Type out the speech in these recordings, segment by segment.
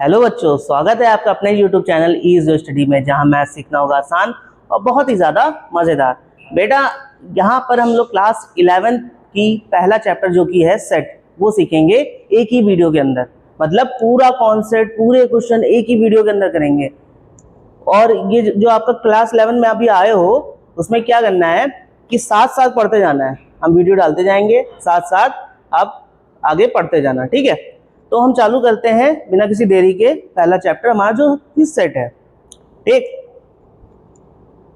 Hello बच्चों, स्वागत है आपका अपने YouTube चैनल इजी स्टडी में, जहां मैथ सीखना होगा आसान और बहुत ही ज़्यादा मज़ेदार। बेटा, यहां पर हम लोग क्लास 11 की पहला चैप्टर जो कि है सेट, वो सीखेंगे एक ही वीडियो के अंदर। मतलब पूरा कॉन्सेप्ट, पूरे क्वेश्चन एक ही वीडियो के अंदर करेंगे। और ये जो आपका क्लास 11 में अभी आए हो, उसमें क्या करना है कि साथ साथ पढ़ते जाना है। हम वीडियो डालते जाएंगे, साथ साथ आप आगे पढ़ते जाना, ठीक है। तो हम चालू करते हैं बिना किसी देरी के। पहला चैप्टर हमारा जो सेट है, ठीक।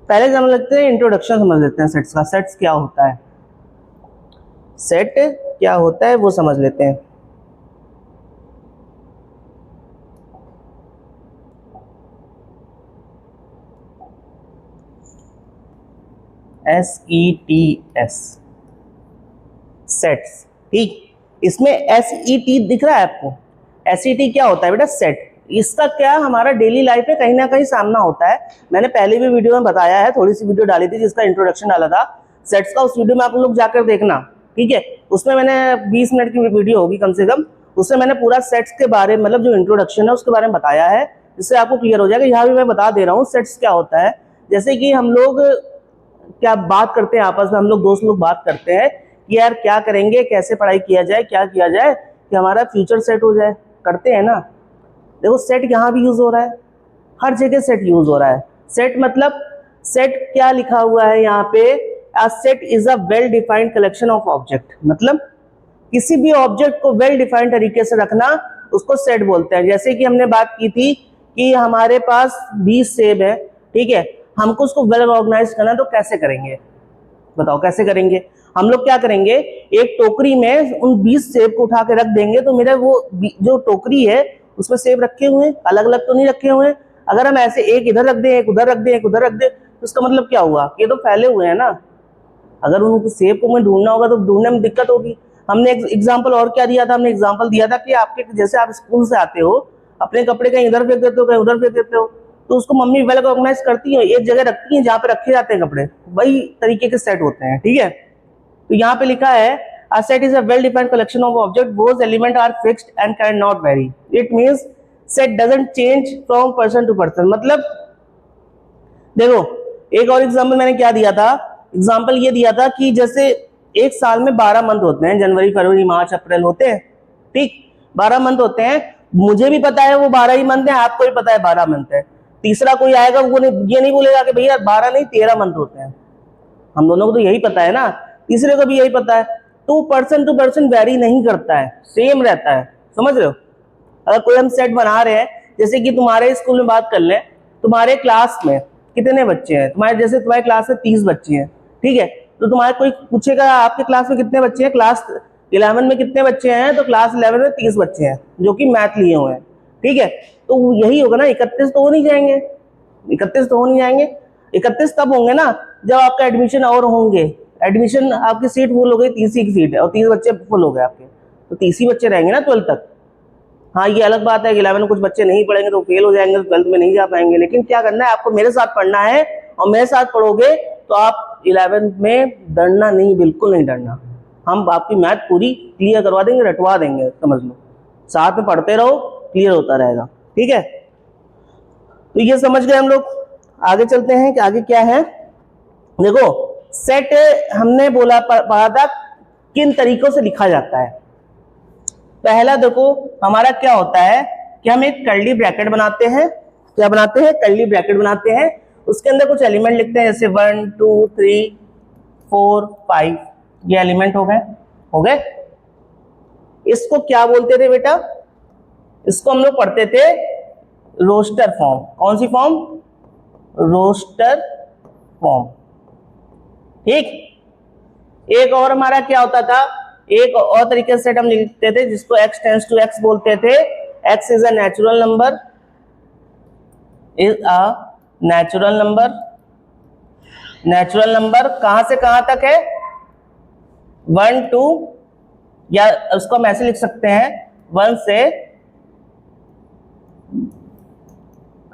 पहले समझ लेते हैं, इंट्रोडक्शन समझ लेते हैं सेट्स का। सेट्स क्या होता है, सेट क्या होता है वो समझ लेते हैं। SETS, सेट्स, ठीक। इसमें SET दिख रहा है आपको। SET क्या होता है बेटा? सेट। इसका क्या हमारा डेली लाइफ में कहीं ना कहीं सामना होता है। मैंने पहले भी वीडियो में बताया है, थोड़ी सी वीडियो डाली थी जिसका इंट्रोडक्शन डाला था सेट्स का। उस वीडियो में आप लोग जाकर देखना, ठीक है। उसमें मैंने 20 मिनट की वीडियो होगी कम से कम, उसमें मैंने पूरा सेट्स के बारे में, मतलब जो इंट्रोडक्शन है उसके बारे में बताया है, जिससे आपको क्लियर हो जाएगा। यहाँ भी मैं बता दे रहा हूँ सेट्स क्या होता है। जैसे कि हम लोग क्या बात करते हैं आपस में, हम लोग दोस्त लोग बात करते हैं कि यार क्या करेंगे, कैसे पढ़ाई किया जाए, क्या किया जाए कि हमारा फ्यूचर सेट हो जाए, करते हैं ना। देखो, सेट यहाँ भी यूज हो रहा है, हर जगह सेट यूज हो रहा है। सेट मतलब, सेट क्या लिखा हुआ है यहाँ पे? A set is a well defined collection of object. मतलब किसी भी ऑब्जेक्ट को वेल डिफाइंड तरीके से रखना, उसको सेट बोलते हैं। जैसे कि हमने बात की थी कि हमारे पास 20 सेब है, ठीक है। हमको उसको वेल ऑर्गेनाइज करना है, तो कैसे करेंगे बताओ? कैसे करेंगे? हम लोग क्या करेंगे, एक टोकरी में उन 20 सेब को उठा के रख देंगे, तो मेरा वो जो टोकरी है उसमें सेब रखे हुए हैं, अलग अलग तो नहीं रखे हुए हैं। अगर हम ऐसे एक इधर रख दें, एक उधर रख दें, एक उधर रख दें, तो इसका मतलब क्या हुआ? ये तो फैले हुए हैं ना। अगर उनको सेब को मैं ढूंढना होगा तो ढूंढने में दिक्कत होगी। हमने एक एग्जाम्पल और क्या दिया था? हमने एग्जाम्पल दिया था कि आपके जैसे आप स्कूल से आते हो, अपने कपड़े कहीं इधर फेंक देते हो, कहीं उधर फेंक देते हो, तो उसको मम्मी वेल ऑर्गेनाइज करती है, एक जगह रखती है जहाँ पे रखे जाते हैं कपड़े। वही तरीके के सेट होते हैं, ठीक है। तो यहाँ पे लिखा है a set is a well defined collection of objects whose elements are fixed and cannot vary. It means set doesn't change from person to person. मतलब देखो, एक और एग्जांपल मैंने क्या दिया था? एग्जांपल ये दिया था कि जैसे एक साल में 12 मंथ होते हैं, जनवरी फरवरी मार्च अप्रैल होते हैं, ठीक। 12 मंथ होते हैं, मुझे भी पता है वो 12 ही मंथ है, आपको भी पता है 12 मंथ है। तीसरा कोई आएगा वो ये नहीं बोलेगा कि भैया 12 नहीं 13 मंथ होते हैं। हम दोनों को तो यही पता है ना, तीसरे को भी यही पता है। तो पर्सन टू पर्सन वेरी नहीं करता है, सेम रहता है। समझ रहे हो? अगर कोई हम सेट बना रहे हैं, जैसे कि तुम्हारे स्कूल में बात कर लें, तुम्हारे क्लास में कितने बच्चे हैं? तुम्हारे जैसे तुम्हारे क्लास में 30 बच्चे हैं, ठीक है। तो तुम्हारे कोई पूछेगा आपके क्लास में कितने बच्चे हैं, क्लास 11 में कितने बच्चे हैं, तो क्लास 11 में 30 बच्चे हैं जो कि मैथ लिए हुए हैं, ठीक है। तो यही होगा ना, 31 तो हो नहीं जाएंगे, 31 तो हो नहीं जाएंगे। 31 तब होंगे ना जब आपका एडमिशन और होंगे। एडमिशन आपकी सीट फुल हो गई, 30 की सीट है और 30 बच्चे फुल हो गए आपके, तो 30 ही बच्चे रहेंगे ना 12 तक। हाँ, ये अलग बात है कि 11 में कुछ बच्चे नहीं पढ़ेंगे तो फेल हो जाएंगे, तो 12 में नहीं जा पाएंगे। लेकिन क्या करना है आपको? मेरे साथ पढ़ना है, और मेरे साथ पढ़ोगे तो आप 11 में डरना नहीं, बिल्कुल नहीं डरना। हम आपकी मैथ पूरी क्लियर करवा देंगे, रटवा देंगे, समझ लो। साथ में पढ़ते रहो, क्लियर होता रहेगा, ठीक है। तो ये समझ गए हम लोग। आगे चलते हैं कि आगे क्या है। देखो, सेट हमने बोला पढ़ा था किन तरीकों से लिखा जाता है। पहला देखो हमारा क्या होता है कि हम एक कर्ली ब्रैकेट बनाते हैं। क्या बनाते हैं? कर्ली ब्रैकेट बनाते हैं। उसके अंदर कुछ एलिमेंट लिखते हैं, जैसे 1 2 3 4 5, ये एलिमेंट हो गए, हो गए। इसको क्या बोलते थे बेटा? इसको हम लोग पढ़ते थे रोस्टर फॉर्म। कौन सी फॉर्म? रोस्टर फॉर्म, ठीक। एक और हमारा क्या होता था, एक और तरीके से हम लिखते थे जिसको x टेंड्स टू x बोलते थे। x is a natural number, is a natural number. Natural number कहां से कहां तक है? 1 2, या उसको हम ऐसे लिख सकते हैं 1 से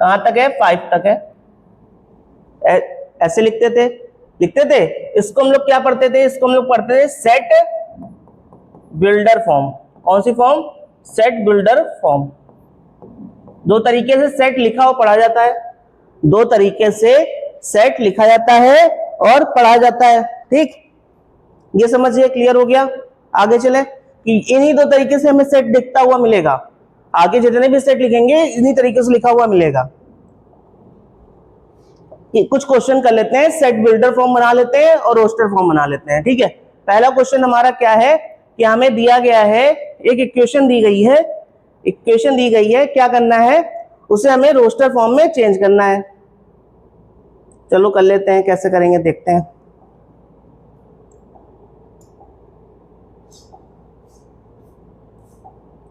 कहां तक है? 5 तक है। ऐसे लिखते थे। इसको हम लोग क्या पढ़ते थे? इसको हम लोग पढ़ते थे सेट बिल्डर फॉर्म। कौन सी फॉर्म? सेट बिल्डर फॉर्म, दो तरीके से सेट लिखा और पढ़ा जाता है, दो तरीके से सेट लिखा जाता है और पढ़ा जाता है। ठीक, ये समझिए, क्लियर हो गया। आगे चले कि इन्हीं दो तरीके से हमें सेट दिखता हुआ मिलेगा, आगे जितने भी सेट लिखेंगे इन्हीं तरीके से लिखा हुआ मिलेगा। कुछ क्वेश्चन कर लेते हैं, सेट बिल्डर फॉर्म बना लेते हैं और रोस्टर फॉर्म बना लेते हैं। ठीक है, पहला क्वेश्चन हमारा क्या है कि हमें दिया गया है, एक इक्वेशन दी गई है, इक्वेशन दी गई है, क्या करना है, उसे हमें रोस्टर फॉर्म में चेंज करना है। चलो कर लेते हैं, कैसे करेंगे देखते हैं।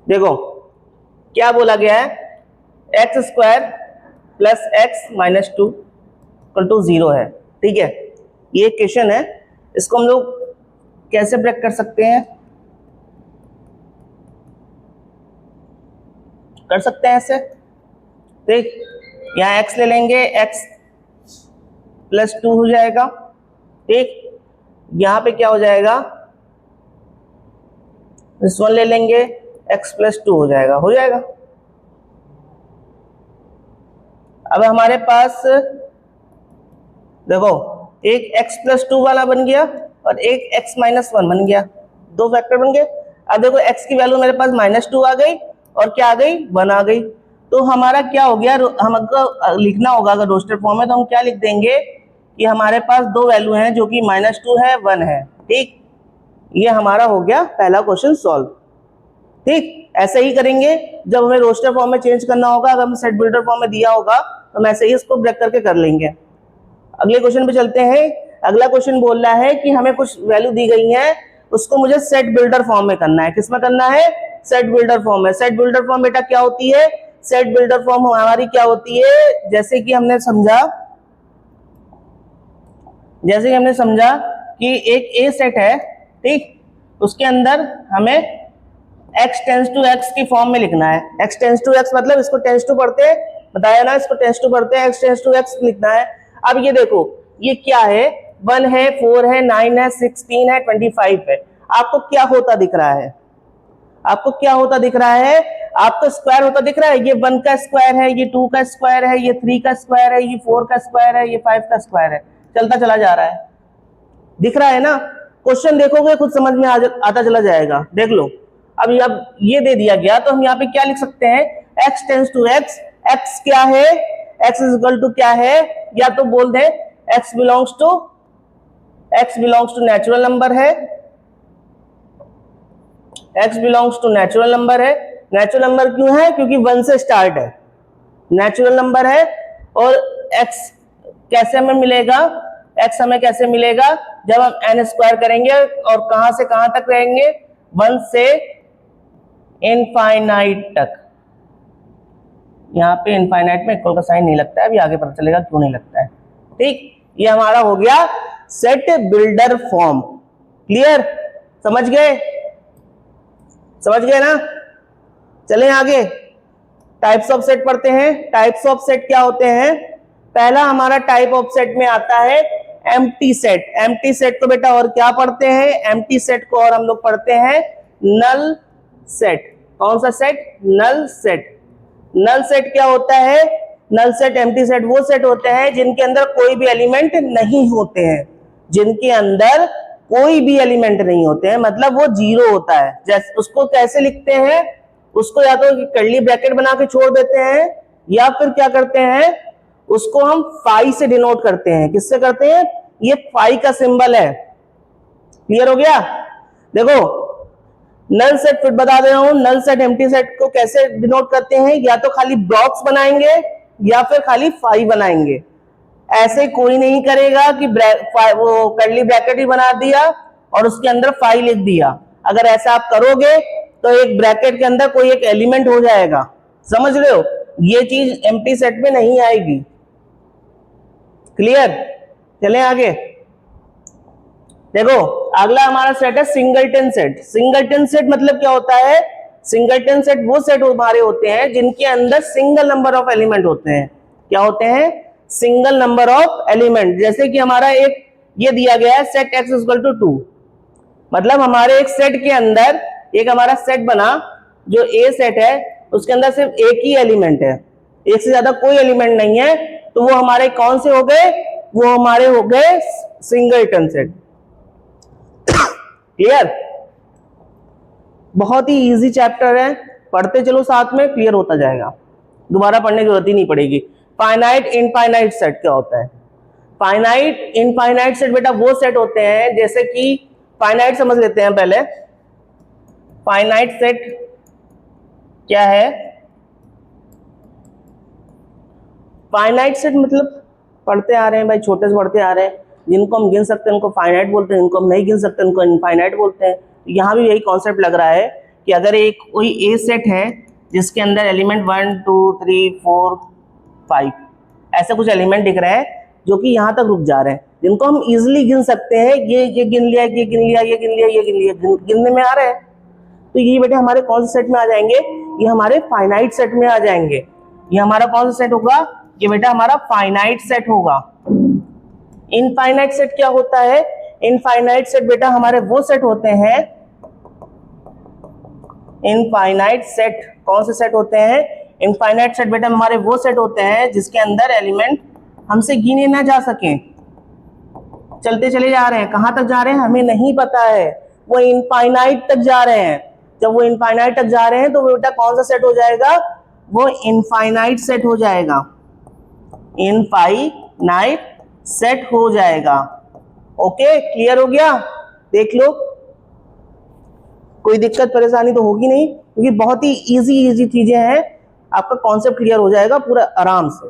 देखो क्या बोला गया है, x square plus x minus 2 equal to 0 है। ठीक है, ये इक्वेशन है, इसको हम लोग कैसे ब्रेक कर सकते हैं, कर सकते हैं ऐसे। ठीक, यहाँ x ले लेंगे, x प्लस 2 हो जाएगा। ठीक, यहाँ पे क्या हो जाएगा, इस वन ले लेंगे, x प्लस 2 हो जाएगा, हो जाएगा। अब हमारे पास देखो एक x प्लस 2 वाला बन गया और एक x माइनस 1 बन गया, दो फैक्टर बन गए। अब देखो x की वैल्यू मेरे पास माइनस 2 आ गई और क्या आ गई, 1 आ गई। तो हमारा क्या हो गया, हमको लिखना होगा अगर रोस्टर फॉर्म है तो हम क्या लिख देंगे कि हमारे पास दो वैल्यू हैं जो कि माइनस 2 है, 1 है। ठीक, ये हमारा हो गया पहला क्वेश्चन सॉल्व। ठीक, ऐसे ही करेंगे जब हमें रोस्टर फॉर्म में चेंज करना होगा, अगर हमें सेट बिल्डर फॉर्म में दिया होगा तो हम ऐसे ही इसको ब्रेक करके कर लेंगे। अगले क्वेश्चन पे चलते हैं। अगला क्वेश्चन बोल रहा है कि हमें कुछ वैल्यू दी गई है, उसको मुझे सेट बिल्डर फॉर्म में करना है। किसमें करना है, सेट बिल्डर फॉर्म में। सेट बिल्डर फॉर्म बेटा क्या होती है, सेट बिल्डर फॉर्म हमारी क्या होती है, जैसे कि हमने समझा कि एक ए सेट है। ठीक, उसके अंदर हमें x टेंस टू x की फॉर्म में लिखना है। x टेंस टू x मतलब इसको टेंस टू पढ़ते हैं, बताया ना, इसको टेंस टू पढ़ते हैं, x टेंस टू x लिखना है। अब ये देखो ये क्या है, 1 है, 4 है, 9 है, 16 है, 25 है। आपको क्या होता दिख रहा है, आपको क्या होता दिख रहा है, आपको स्क्वायर होता दिख रहा है। ये 1 का स्क्वायर है, ये 2 का स्क्वायर है, ये 3 का स्क्वायर है, ये 4 का स्क्वायर है, ये 5 का स्क्वायर है, चलता चला जा रहा है, दिख रहा है ना। क्वेश्चन देखोगे खुद समझ में आता चला जाएगा। देख लो, अब ये दे दिया गया तो हम यहाँ पे क्या लिख सकते हैं, x tends to x, x क्या है, x इज इक्वल टू क्या है, या तो बोल दे x belongs to natural number है, x belongs to natural number है। नेचुरल नंबर क्यों है, क्योंकि 1 से स्टार्ट है, नेचुरल नंबर है। और x कैसे हमें मिलेगा, x हमें कैसे मिलेगा, जब हम n स्क्वायर करेंगे और कहां से कहां तक रहेंगे, 1 से इनफाइनाइट तक। यहाँ पे इनफाइनाइट में इक्वल का साइन नहीं लगता है, अभी आगे पता चलेगा क्यों नहीं लगता है। ठीक, ये हमारा हो गया सेट बिल्डर फॉर्म। क्लियर, समझ गए, समझ गए ना। चलें आगे, टाइप्स ऑफ सेट पढ़ते हैं। टाइप्स ऑफ सेट क्या होते हैं, पहला हमारा टाइप ऑफ सेट में आता है एम्प्टी सेट। एम्प्टी सेट को बेटा और क्या पढ़ते हैं, एम्प्टी सेट को और हम लोग पढ़ते हैं नल सेट। कौन सा set, null set. Null set क्या होता है, नल सेट, एम्प्टी सेट वो सेट होते हैं जिनके अंदर कोई भी एलिमेंट नहीं होते हैं, जिनके अंदर कोई भी एलिमेंट नहीं होते हैं, मतलब वो जीरो होता है। जैसे उसको कैसे लिखते हैं, उसको या तो कर्ली ब्रैकेट बना के छोड़ देते हैं या फिर क्या करते हैं, उसको हम फाई से डिनोट करते हैं। किससे करते हैं, ये फाई का सिंबल है। क्लियर हो गया। देखो नल सेट फिर बता दे रहा हूं, नल सेट एम्प्टी सेट को कैसे डिनोट करते हैं, या तो खाली ब्लॉक्स बनाएंगे या फिर खाली फाई बनाएंगे। ऐसे कोई नहीं करेगा कि वो कर्ली ब्रैकेट ही बना दिया और उसके अंदर फाई लिख दिया। अगर ऐसा आप करोगे तो एक ब्रैकेट के अंदर कोई एक एलिमेंट हो जाएगा, समझ रहे हो, ये चीज एम्प्टी सेट में नहीं आएगी। क्लियर, चलें आगे। देखो अगला हमारा सेट है सिंगलटन सेट। सिंगलटन सेट मतलब क्या होता है, सिंगलटन सेट वो सेट हमारे होते हैं जिनके अंदर सिंगल नंबर ऑफ एलिमेंट होते हैं। क्या होते हैं, सिंगल नंबर ऑफ एलिमेंट। जैसे कि हमारा एक ये दिया गया है सेट x इक्वल टू 2, मतलब हमारे एक सेट के अंदर एक हमारा सेट बना जो ए सेट है, उसके अंदर सिर्फ एक ही एलिमेंट है, एक से ज्यादा कोई एलिमेंट नहीं है, तो वो हमारे कौन से हो गए, वो हमारे हो गए सिंगलटन सेट। क्लियर? बहुत ही इजी चैप्टर है, पढ़ते चलो साथ में, क्लियर होता जाएगा, दोबारा पढ़ने की जरूरत ही नहीं पड़ेगी। फाइनाइट इनफाइनाइट सेट क्या होता है? फाइनाइट इनफाइनाइट सेट बेटा वो सेट होते हैं, जैसे कि फाइनाइट समझ लेते हैं पहले। फाइनाइट सेट क्या है? फाइनाइट सेट मतलब पढ़ते आ रहे हैं भाई, छोटे से पढ़ते आ रहे हैं, जिनको हम गिन सकते हैं उनको फाइनाइट बोलते हैं, जिनको हम नहीं गिन सकते उनको इनफाइनाइट बोलते हैं। यहाँ भी यही कॉन्सेप्ट लग रहा है कि अगर एक कोई ए सेट है जिसके अंदर एलिमेंट 1 2 3 4 5 ऐसे कुछ एलिमेंट दिख रहे हैं जो कि यहाँ तक रुक जा रहे हैं, जिनको हम इजिली गिन सकते हैं, ये गिन लिया, ये गिन लिया, ये गिन लिया, ये गिन लिया, गिनने में आ रहे हैं, तो ये बेटे हमारे कौन से सेट में आ जाएंगे? ये हमारे फाइनाइट सेट में आ जाएंगे। ये हमारा कौन सा सेट होगा? ये बेटा हमारा फाइनाइट सेट होगा। इनफाइनाइट सेट क्या होता है? इनफाइनाइट सेट बेटा हमारे वो सेट होते हैं, इनफाइनाइट सेट कौन से सेट होते हैं? इनफाइनाइट सेट बेटा हमारे वो सेट होते हैं जिसके अंदर एलिमेंट हमसे गिने ना जा सके, चलते चले जा रहे हैं, कहां तक जा रहे हैं हमें नहीं पता है, वो इनफाइनाइट तक जा रहे हैं। जब वो इनफाइनाइट तक जा रहे हैं तो बेटा कौन सा सेट हो जाएगा? वो इनफाइनाइट सेट हो जाएगा, इनफाइनाइट सेट हो जाएगा। ओके, क्लियर हो गया? देख लो, कोई दिक्कत परेशानी तो होगी नहीं, क्योंकि बहुत ही इजी चीजें हैं, आपका कॉन्सेप्ट क्लियर हो जाएगा पूरा आराम से।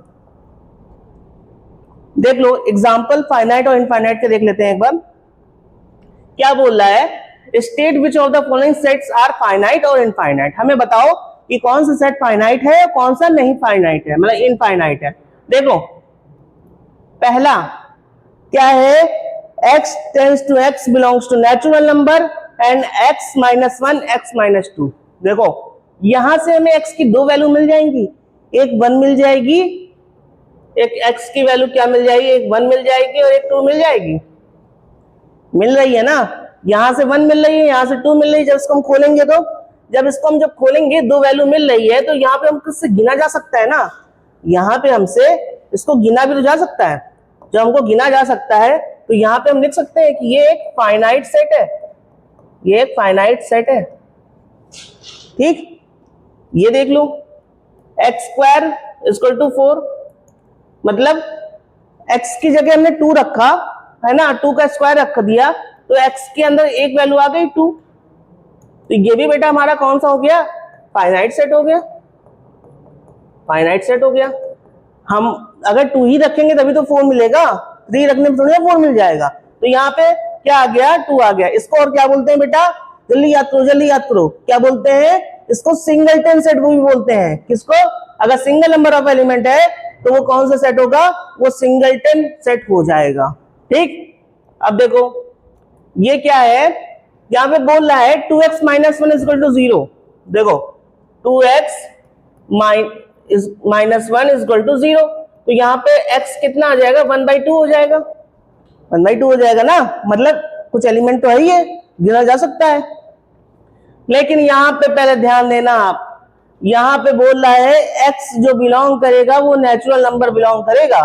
देख लो एग्जांपल फाइनाइट और इनफाइनाइट के देख लेते हैं एक बार। क्या बोल रहा है? State which of the following sets are finite और इनफाइनाइट। हमें बताओ कि कौन सा सेट फाइनाइट है और कौन सा नहीं फाइनाइट है, मतलब इनफाइनाइट है। देखो पहला क्या है? x tends to x belongs to natural number and x -1 x -2। देखो यहां से हमें x की दो वैल्यू मिल जाएंगी, एक 1 मिल जाएगी, एक x की वैल्यू क्या मिल जाएगी? एक 1 मिल जाएगी और एक 2 मिल जाएगी। मिल रही है ना? यहां से 1 मिल रही है, यहां से 2 मिल रही है। जब इसको हम खोलेंगे तो जब खोलेंगे दो वैल्यू मिल रही है, तो यहाँ पे हमको इससे गिना जा सकता है ना, यहाँ पे हमसे इसको गिना भी तो जा सकता है। जब हमको गिना जा सकता है तो यहाँ पे हम लिख सकते हैं कि ये एक फाइनाइट सेट है, ये एक फाइनाइट सेट है। ठीक, ये देख लो x² = 4, मतलब x की जगह हमने 2 रखा है ना, 2 का स्क्वायर रख दिया, तो x के अंदर एक वैल्यू आ गई 2, तो ये भी बेटा हमारा कौन सा हो गया? फाइनाइट सेट हो गया, फाइनाइट सेट हो गया। हम अगर 2 ही रखेंगे तभी तो 4 मिलेगा, 3 रखने पर थोड़ी 4 मिल जाएगा। तो यहाँ पे क्या आ गया? 2 आ गया। इसको और क्या बोलते हैं बेटा? जल्दी याद करो, जल्दी याद करो, क्या बोलते हैं इसको? सिंगलटन सेट भी बोलते हैं। किसको? अगर सिंगल नंबर ऑफ एलिमेंट है तो वो कौन सा सेट होगा? वो सिंगलटन सेट हो जाएगा। ठीक, अब देखो ये क्या है, यहां पे बोल रहा है 2x - 1 = 0। देखो 2x - 1 = 0, तो यहाँ पे x कितना आ जाएगा? 1/2 हो जाएगा, 1/2 हो जाएगा ना, मतलब कुछ एलिमेंट तो है ही है, गिना जा सकता है। लेकिन यहाँ पे पहले ध्यान देना आप, यहाँ पे बोल रहा है x जो बिलोंग करेगा वो नेचुरल नंबर बिलोंग करेगा,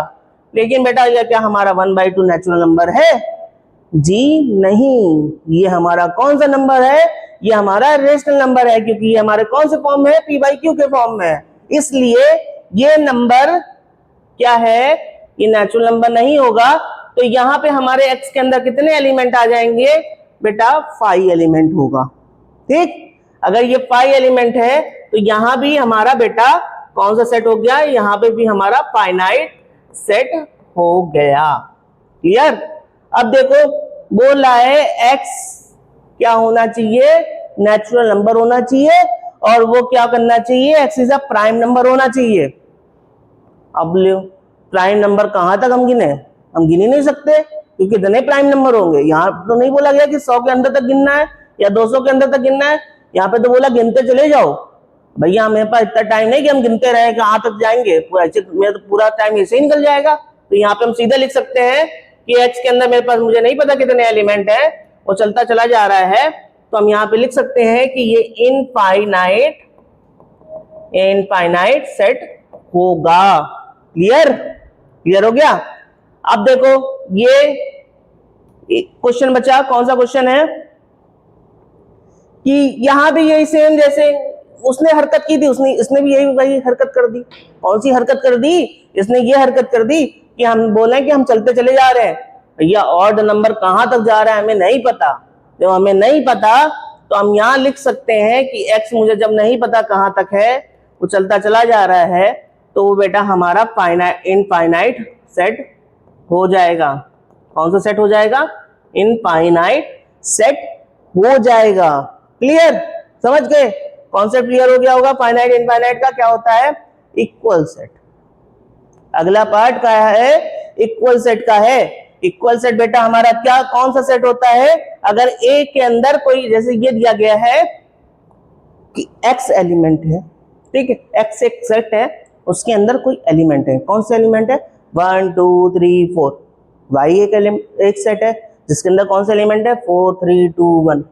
लेकिन बेटा ये क्या हमारा 1/2 नेचुरल नंबर है? जी नहीं, ये हमारा कौन सा नंबर है? ये हमारा रेशनल नंबर है, क्योंकि ये हमारे कौन से फॉर्म में है? p/q के फॉर्म में है। इसलिए ये नंबर क्या है? ये नेचुरल नंबर नहीं होगा। तो यहाँ पे हमारे x के अंदर कितने एलिमेंट आ जाएंगे बेटा? 5 एलिमेंट होगा। ठीक, अगर ये 5 एलिमेंट है तो यहाँ भी हमारा बेटा कौन सा सेट हो गया? यहाँ पे भी हमारा फाइनाइट सेट हो गया। क्लियर? अब देखो बोल रहा है x क्या होना चाहिए? नेचुरल नंबर होना चाहिए, और वो क्या करना चाहिए? x is a prime number होना चाहिए। अब लो प्राइम नंबर कहां तक हम गिने? हम गिन ही नहीं सकते, क्योंकि कितने प्राइम नंबर होंगे। यहाँ तो नहीं बोला गया कि 100 के अंदर तक गिनना है या 200 के अंदर तक गिनना है, यहाँ पे तो बोला गिनते चले जाओ। भैया मेरे पास इतना टाइम नहीं कि हम गिनते रहे कहां तक जाएंगे, मेरा तो पूरा टाइम ऐसे ही निकल जाएगा। तो यहाँ पे हम सीधे लिख सकते हैं कि x के अंदर मेरे पास मुझे नहीं पता कितने एलिमेंट है, वो चलता चला जा रहा है, तो हम यहाँ पे लिख सकते हैं कि ये इनफाइनाइट इनफाइनाइट सेट होगा। क्लियर? क्लियर हो गया? अब देखो ये क्वेश्चन बचा, कौन सा क्वेश्चन है कि यहां भी यही सेम, जैसे उसने हरकत की थी, इसने भी यही वही हरकत कर दी। कौन सी हरकत कर दी? इसने ये हरकत कर दी कि हम बोले कि हम चलते चले जा रहे हैं। भैया ऑड नंबर कहां तक जा रहा है हमें नहीं पता। जब हमें नहीं पता तो हम यहां लिख सकते हैं कि x मुझे जब नहीं पता कहां तक है, वो चलता चला जा रहा है, तो वो बेटा हमारा इनफाइनाइट सेट हो जाएगा। कौन सा सेट हो जाएगा? इनफाइनाइट सेट हो जाएगा। क्लियर? समझ गए? कॉन्सेप्ट क्लियर हो गया होगा। फाइनाइट इनफाइनाइट का क्या होता है? Equal set. अगला पार्ट का है इक्वल सेट का है। इक्वल सेट बेटा हमारा क्या, कौन सा सेट होता है? अगर ए के अंदर कोई, जैसे ये दिया गया है कि एक्स एलिमेंट है, ठीक है, एक्स एक सेट है, उसके अंदर कोई एलिमेंट है। कौन सा एलिमेंट है? 1 2 3 4। वाई एक सेट है जिसके अंदर कौन सा एलिमेंट है? 4 3 2 1।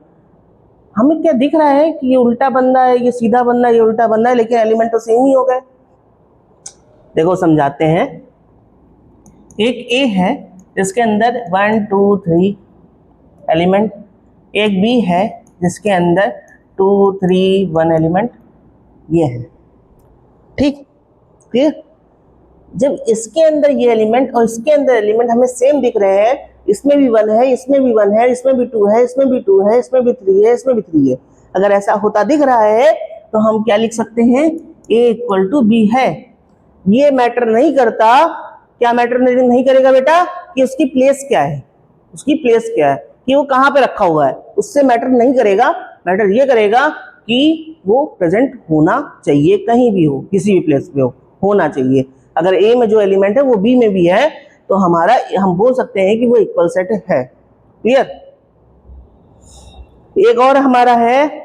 हमें क्या दिख रहा है कि ये उल्टा बंदा है, ये सीधा बंदा है, ये उल्टा बंदा है, लेकिन एलिमेंट तो सेम ही हो गए। देखो समझाते हैं। एक ए है जिसके अंदर 1 2 3 एलिमेंट, एक बी है जिसके अंदर 2 3 1 एलिमेंट, ये है। ठीक? क्लियर? जब इसके अंदर ये एलिमेंट और इसके अंदर एलिमेंट हमें सेम दिख रहे हैं, इसमें भी 1 है, इसमें भी 1 है, इसमें भी 2 है, इसमें भी 2 है, इसमें भी 3 है, इसमें भी 3 है, अगर ऐसा होता दिख रहा है तो हम क्या लिख सकते हैं? A इक्वल टू बी है। ये मैटर नहीं करता, क्या मैटर नहीं करेगा बेटा? कि उसकी प्लेस क्या है, उसकी प्लेस क्या है, कि वो कहां पे रखा हुआ है, उससे मैटर नहीं करेगा। मैटर ये करेगा कि वो प्रेजेंट होना चाहिए, कहीं भी हो, किसी भी प्लेस पे हो, होना चाहिए। अगर ए में जो एलिमेंट है वो बी में भी है तो हमारा, हम बोल सकते हैं कि वो इक्वल सेट है। क्लियर? एक और हमारा है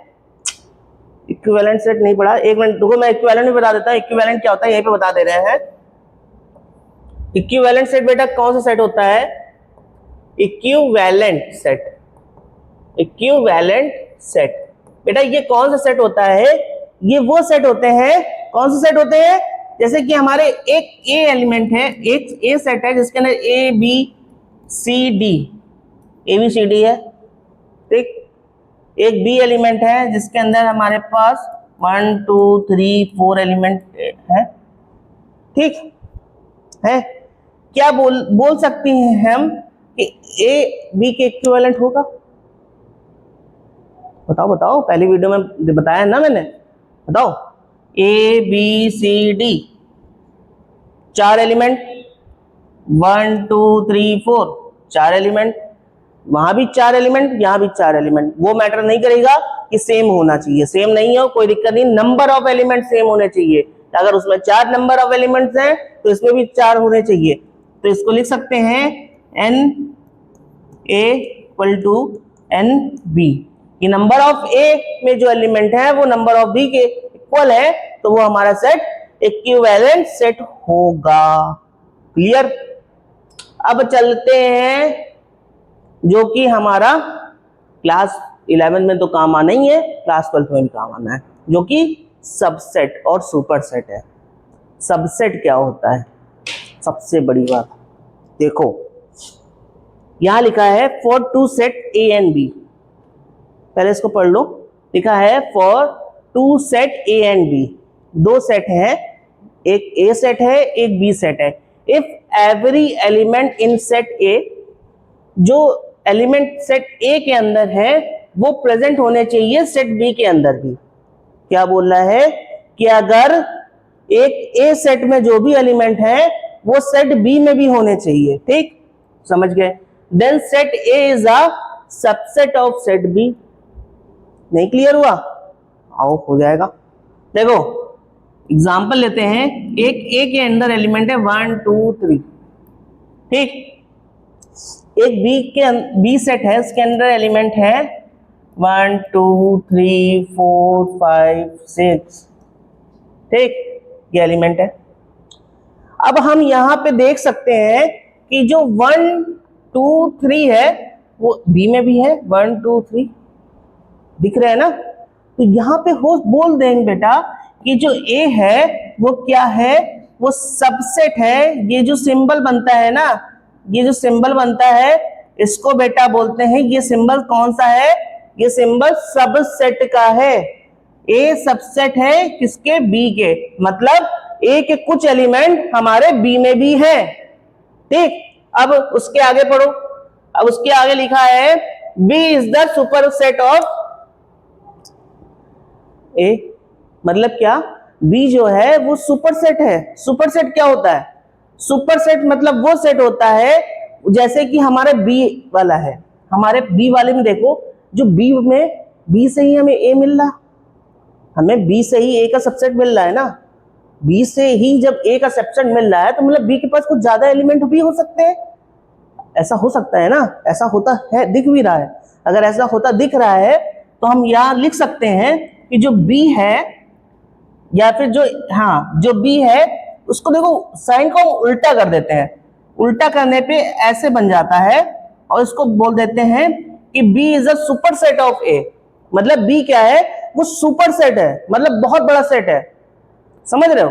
इक्विवेलेंट सेट, नहीं पढ़ा, एक मिनट रुको, मैं इक्विवेलेंट भी बता देता हूं। इक्विवेलेंट क्या होता है यहीं पे बता दे रहे हैं। इक्विवेलेंट सेट बेटा कौन सा सेट होता है? Equivalent set. इक्विवेलेंट सेट बेटा ये कौन सा सेट होता है? ये वो सेट होते हैं, कौन से सेट होते हैं? जैसे कि हमारे एक ए एलिमेंट है, एक ए सेट है जिसके अंदर A B C D, A B C D है, ठीक। एक बी एलिमेंट है जिसके अंदर हमारे पास 1 2 3 4 एलिमेंट है, ठीक है। क्या बोल सकते हैं हम कि ए बी के इक्विवेलेंट होगा? बताओ बताओ, पहली वीडियो में बताया ना मैंने, बताओ। A B C D 4 element, 1 2 3 4 4 element, वहां भी 4 एलिमेंट, यहां भी 4 एलिमेंट। वो मैटर नहीं करेगा कि सेम होना चाहिए, सेम नहीं हो कोई दिक्कत नहीं, नंबर ऑफ एलिमेंट सेम होने चाहिए। अगर उसमें 4 नंबर ऑफ एलिमेंट्स हैं तो इसमें भी 4 होने चाहिए। तो इसको लिख सकते हैं n A equal to n B, कि नंबर ऑफ ए में जो एलिमेंट है वो नंबर ऑफ बी के इक्वल है, तो वो हमारा सेट इक्विवेलेंट सेट होगा। क्लियर? अब चलते हैं जो कि हमारा क्लास 11 में तो काम आना ही है, क्लास 12 में भी काम आना है, जो कि सबसेट और सुपरसेट है। सबसेट क्या होता है? सबसे बड़ी बात देखो, यहां लिखा है for two set A and B, पहले इसको पढ़ लो। लिखा है for two set A and B, दो सेट हैं, एक ए सेट है एक बी सेट है। If every element in set A, जो एलिमेंट सेट ए के अंदर है वो प्रेजेंट होने चाहिए सेट बी के अंदर भी। क्या बोल रहा है कि अगर एक ए सेट में जो भी एलिमेंट है वो सेट बी में भी होने चाहिए, ठीक, समझ गए। Then set A is a subset of set B. नहीं क्लियर हुआ? आओ हो जाएगा। देखो एग्जांपल लेते हैं, एक ए के अंदर एलिमेंट है 1 2 3, ठीक। एक बी सेट है, इसके अंदर एलिमेंट है 1 2 3 4 5 6, ठीक, ये एलिमेंट है। अब हम यहां पे देख सकते हैं कि जो 1 2 3 है वो बी में भी है, 1 2 3 दिख रहे हैं ना। तो यहां पे हो बोल देंगे बेटा कि जो ए है वो क्या है, वो सबसेट है। ये जो सिंबल बनता है ना, ये जो सिंबल बनता है इसको बेटा बोलते हैं, ये सिंबल कौन सा है, ये सिंबल सबसेट का है। ए सबसेट है किसके, बी के, मतलब ए के कुछ एलिमेंट हमारे बी में भी हैं। ठीक, अब उसके आगे पढ़ो। अब उसके आगे लिखा है B is the super set of A, मतलब क्या, बी जो है वो सुपर सेट है। सुपर सेट क्या होता है, सुपर सेट मतलब वो सेट होता है जैसे कि हमारे बी वाला है, हमारे बी वाले में देखो, जो बी में बी से ही हमें ए मिल रहा, हमें बी से ही ए का सबसेट मिल रहा है ना। बी से ही जब ए का सबसेट मिल रहा है तो मतलब बी के पास कुछ ज्यादा एलिमेंट भी हो सकते हैं, ऐसा हो सकता है ना, ऐसा होता है, दिख भी रहा है। अगर ऐसा होता दिख रहा है तो हम यहाँ लिख सकते हैं कि जो बी है, या फिर जो, हाँ जो बी है उसको देखो साइन को उल्टा कर देते हैं, उल्टा करने पे ऐसे बन जाता है, और इसको बोल देते हैं कि B is a super set of A. मतलब बी क्या है, वो सुपर सेट है, मतलब बहुत बड़ा सेट है, समझ रहे हो,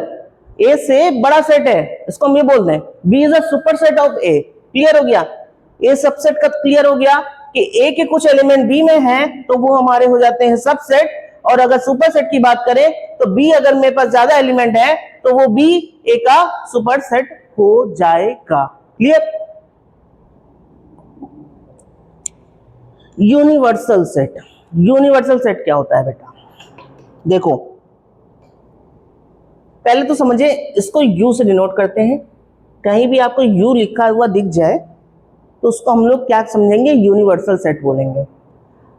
ए से बड़ा सेट है, इसको हम ये बोल दें B is a super set of A. Clear हो गया, ए सबसेट का क्लियर हो गया कि ए के कुछ एलिमेंट बी में हैं तो वो हमारे हो जाते हैं सबसेट, और अगर सुपर सेट की बात करें तो बी अगर मेरे पास ज्यादा एलिमेंट है तो वो बी ए का सुपर सेट हो जाएगा। Clear. Universal set, universal set क्या होता है बेटा, देखो पहले तो समझे, इसको यू से डिनोट करते हैं। कहीं भी आपको यू लिखा हुआ दिख जाए तो उसको हम लोग क्या समझेंगे, यूनिवर्सल सेट बोलेंगे।